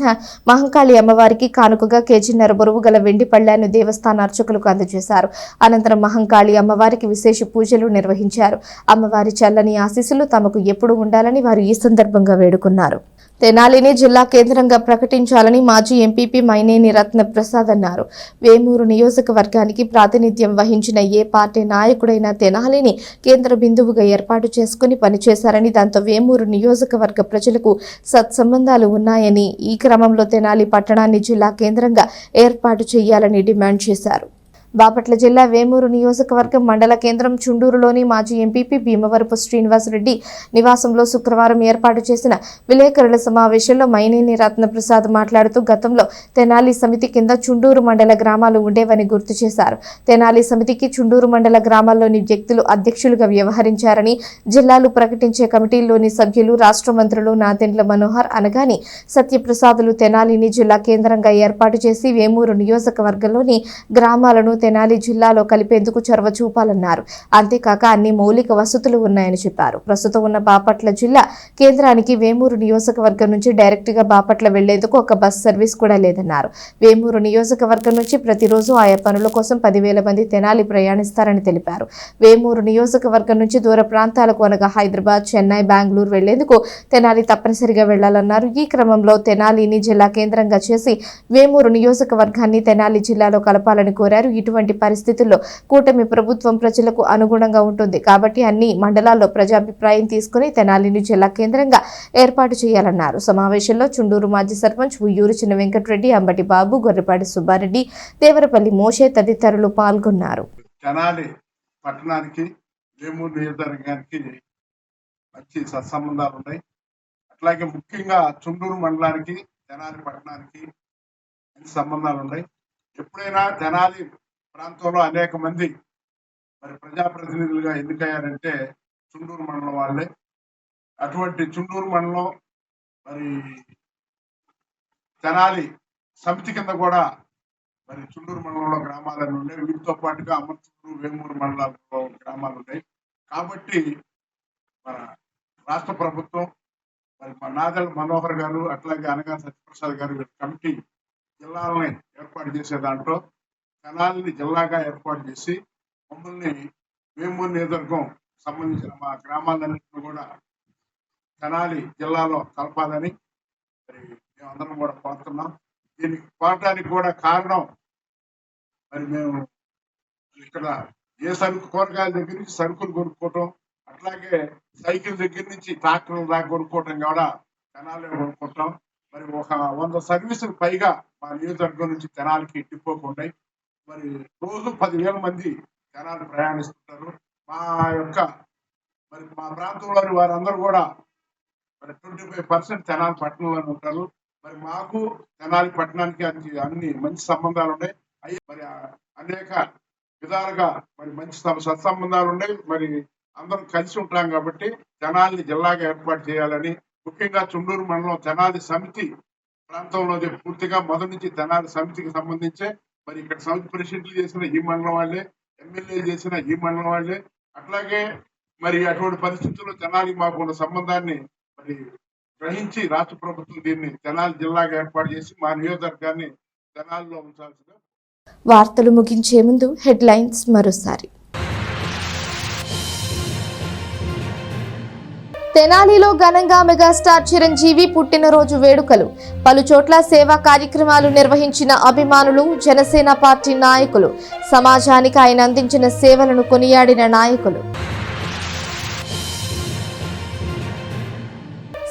మహంకాళి అమ్మవారికి కానుకగా కేజీన్నర బరువు గల వెండి పళ్లాన్ని దేవస్థాన అర్చకులకు అందజేశారు. అనంతరం మహంకాళి అమ్మవారికి విశేష పూజలు నిర్వహించారు. అమ్మవారి చల్లని ఆశీస్సులు తమకు ఎప్పుడు ఉండాలని వారు ఈ సందర్భంగా వేడుకున్నారు. తెనాలిని జిల్లా కేంద్రంగా ప్రకటించాలని మాజీ ఎంపీపీ మైనేని రత్నప్రసాద్ అన్నారు. వేమూరు నియోజకవర్గానికి ప్రాతినిధ్యం వహించిన ఏ పార్టీ నాయకుడైనా తెనాలిని కేంద్ర బిందువుగా ఏర్పాటు చేసుకుని పనిచేశారని, దాంతో వేమూరు నియోజకవర్గ ప్రజలకు సత్సంబంధాలు ఉన్నాయని, ఈ క్రమంలో తెనాలి పట్టణాన్ని జిల్లా కేంద్రంగా ఏర్పాటు చేయాలని డిమాండ్ చేశారు. బాపట్ల జిల్లా వేమూరు నియోజకవర్గం మండల కేంద్రం చుండూరులోని మాజీ ఎంపీపీ భీమవరపు శ్రీనివాసరెడ్డి నివాసంలో శుక్రవారం ఏర్పాటు చేసిన విలేకరుల సమావేశంలో మైనేని రత్నప్రసాద్ మాట్లాడుతూ గతంలో తెనాలి సమితి కింద చుండూరు మండల గ్రామాలు ఉండేవని గుర్తు చేశారు. తెనాలి సమితికి చుండూరు మండల గ్రామాల్లోని వ్యక్తులు అధ్యక్షులుగా వ్యవహరించారని, జిల్లాలు ప్రకటించే కమిటీల్లోని సభ్యులు రాష్ట్ర మంత్రులు నాదెండ్ల మనోహర్, అనగాని సత్యప్రసాదులు తెనాలిని జిల్లా కేంద్రంగా ఏర్పాటు చేసి వేమూరు నియోజకవర్గంలోని గ్రామాలను తెనాలి జిల్లాలో కలిపేందుకు చొరవ చూపాలన్నారు. అంతేకాక అన్ని మౌలిక వసతులు ఉన్నాయని చెప్పారు. ప్రస్తుతం ఉన్న బాపట్ల జిల్లా కేంద్రానికి వేమూరు నియోజకవర్గం నుంచి డైరెక్ట్ గా బాపట్ల వెళ్లేందుకు ఒక బస్ సర్వీస్ కూడా లేదన్నారు. వేమూరు నియోజకవర్గం నుంచి ప్రతిరోజు ఆయా పనుల కోసం 10,000 మంది తెనాలి ప్రయాణిస్తారని తెలిపారు. వేమూరు నియోజకవర్గం నుంచి దూర ప్రాంతాలకు అనగా హైదరాబాద్, చెన్నై, బెంగళూరు వెళ్లేందుకు తెనాలి తప్పనిసరిగా వెళ్లాలన్నారు. ఈ క్రమంలో తెనాలిని జిల్లా కేంద్రంగా చేసి వేమూరు నియోజకవర్గాన్ని తెనాలి జిల్లాలో కలపాలని కోరారు. ఇటువంటి పరిస్థితుల్లో కూటమి ప్రభుత్వం ప్రజలకు అనుగుణంగా ఉంటుంది కాబట్టి అన్ని మండలాల్లో ప్రజాభిప్రాయం తీసుకుని తెనాలిని జిల్లా కేంద్రంగా ఏర్పాటు చేయాలన్నారు. సమావేశంలో చుండూరు మాజీ సర్పంచ్ ఉయ్యూరు చిన్న వెంకటరెడ్డి, అంబటి బాబు, గొర్రెపాటి సుబ్బారెడ్డి, దేవరపల్లి మోషే తదితరులు పాల్గొన్నారు. తెనాలి పట్టణానికి వేమూరు నియోజకవర్గానికి మంచి సత్సంబంధాలు ఉన్నాయి. అట్లాగే ముఖ్యంగా చుండూరు మండలానికి తెనాలి పట్టణానికి మంచి సంబంధాలు ఉన్నాయి. ఎప్పుడైనా తెనాలి ప్రాంతంలో అనేక మంది మరి ప్రజాప్రతినిధులుగా ఎన్నికయ్యారంటే చుండూరు మండలం వాళ్ళే. అటువంటి చుండూరు మండలం మరి తెనాలి సమితి కింద కూడా మరి చుండూరు మండలంలో గ్రామాలను ఉన్నాయి. వీటితో పాటుగా అమర్చూరు, వేమూరు మండలాల్లో గ్రామాలు ఉన్నాయి. కాబట్టి మన రాష్ట్ర ప్రభుత్వం మరి మా నాదెళ్ల మనోహర్ గారు అట్లాగే అనగా సత్యప్రసాద్ గారు కమిటీ జిల్లాలని ఏర్పాటు చేసే దాంట్లో తెనాలిని జిల్లాగా ఏర్పాటు చేసి మమ్మల్ని వేమూరు నియోజకవర్గం సంబంధించిన మా గ్రామాలన్నింటినీ కూడా తెనాలి జిల్లాలో కలపాలని మరి మేమందరం కూడా కోరుతున్నాం. దీనికి కోరడానికి కూడా కారణం మరి మేము ఇక్కడ ఏ సరుకు కూరగాయల దగ్గర నుంచి సరుకులు కొనుక్కోవటం, అట్లాగే సైకిల్ దగ్గర నుంచి ట్రాక్టర్లు దాకా కొనుక్కోవటం కూడా తెనాలి కొనుక్కుంటాం. మరి ఒక 100 సర్వీసులు పైగా మా నియోజకవర్గం నుంచి తెనాలికి డిపోకుంటాయి. మరి రోజు 10,000 మంది తెనాలి ప్రయాణిస్తుంటారు. మరి మా ప్రాంతంలోని వారందరూ కూడా మరి 25% తెనాలి పట్టణంలోనే ఉంటారు. మరి మాకు తెనాలి పట్టణానికి అన్ని మంచి సంబంధాలు ఉన్నాయి. మరి అనేక విధాలుగా మరి మంచి సత్సంబంధాలు ఉన్నాయి. మరి అందరం కలిసి ఉంటాం కాబట్టి తెనాలిని జిల్లాగా ఏర్పాటు చేయాలని, ముఖ్యంగా చుండూరు మండలం తెనాలి సమితి ప్రాంతంలో పూర్తిగా మొదటి నుంచి తెనాలి సమితికి సంబంధించే మరి ఇక్కడ సమితి ప్రెసిడెంట్లు చేసిన ఈ మండలం వాళ్ళే, ఎమ్మెల్యే చేసిన ఈ మండలం వాళ్ళే. అట్లాగే మరి అటువంటి పరిస్థితుల్లో తెనాలి మాకున్న సంబంధాన్ని మరి గ్రహించి రాష్ట్ర ప్రభుత్వం దీన్ని తెనాలి జిల్లాగా ఏర్పాటు చేసి మా నియోజకవర్గాన్ని తెనాలిలో ఉంచాల్సిందిగా. వార్తలు ముగించే ముందు హెడ్లైన్స్ మరోసారి. తెనాలిలో ఘనంగా మెగాస్టార్ చిరంజీవి పుట్టినరోజు వేడుకలు. పలు చోట్ల సేవా కార్యక్రమాలు నిర్వహించిన అభిమానులు, జనసేన పార్టీ నాయకులు. సమాజానికి ఆయన అందించిన సేవలను కొనియాడిన నాయకులు.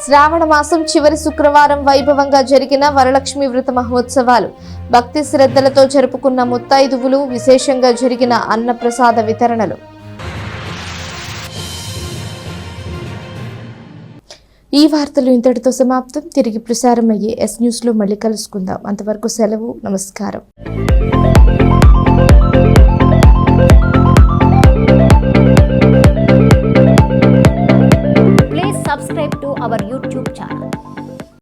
శ్రావణ మాసం చివరి శుక్రవారం వైభవంగా జరిగిన వరలక్ష్మి వ్రత మహోత్సవాలు. భక్తి శ్రద్ధలతో జరుపుకున్న ముత్తైదువులు, విశేషంగా జరిగిన అన్నప్రసాద వితరణలు. ఈ వార్తలు ఇంతటితో సమాప్తం. తిరిగి ప్రసారం అయ్యే ఎస్ న్యూస్లో మళ్ళీ కలుసుకుందాం. అంతవరకు సెలవు. నమస్కారం.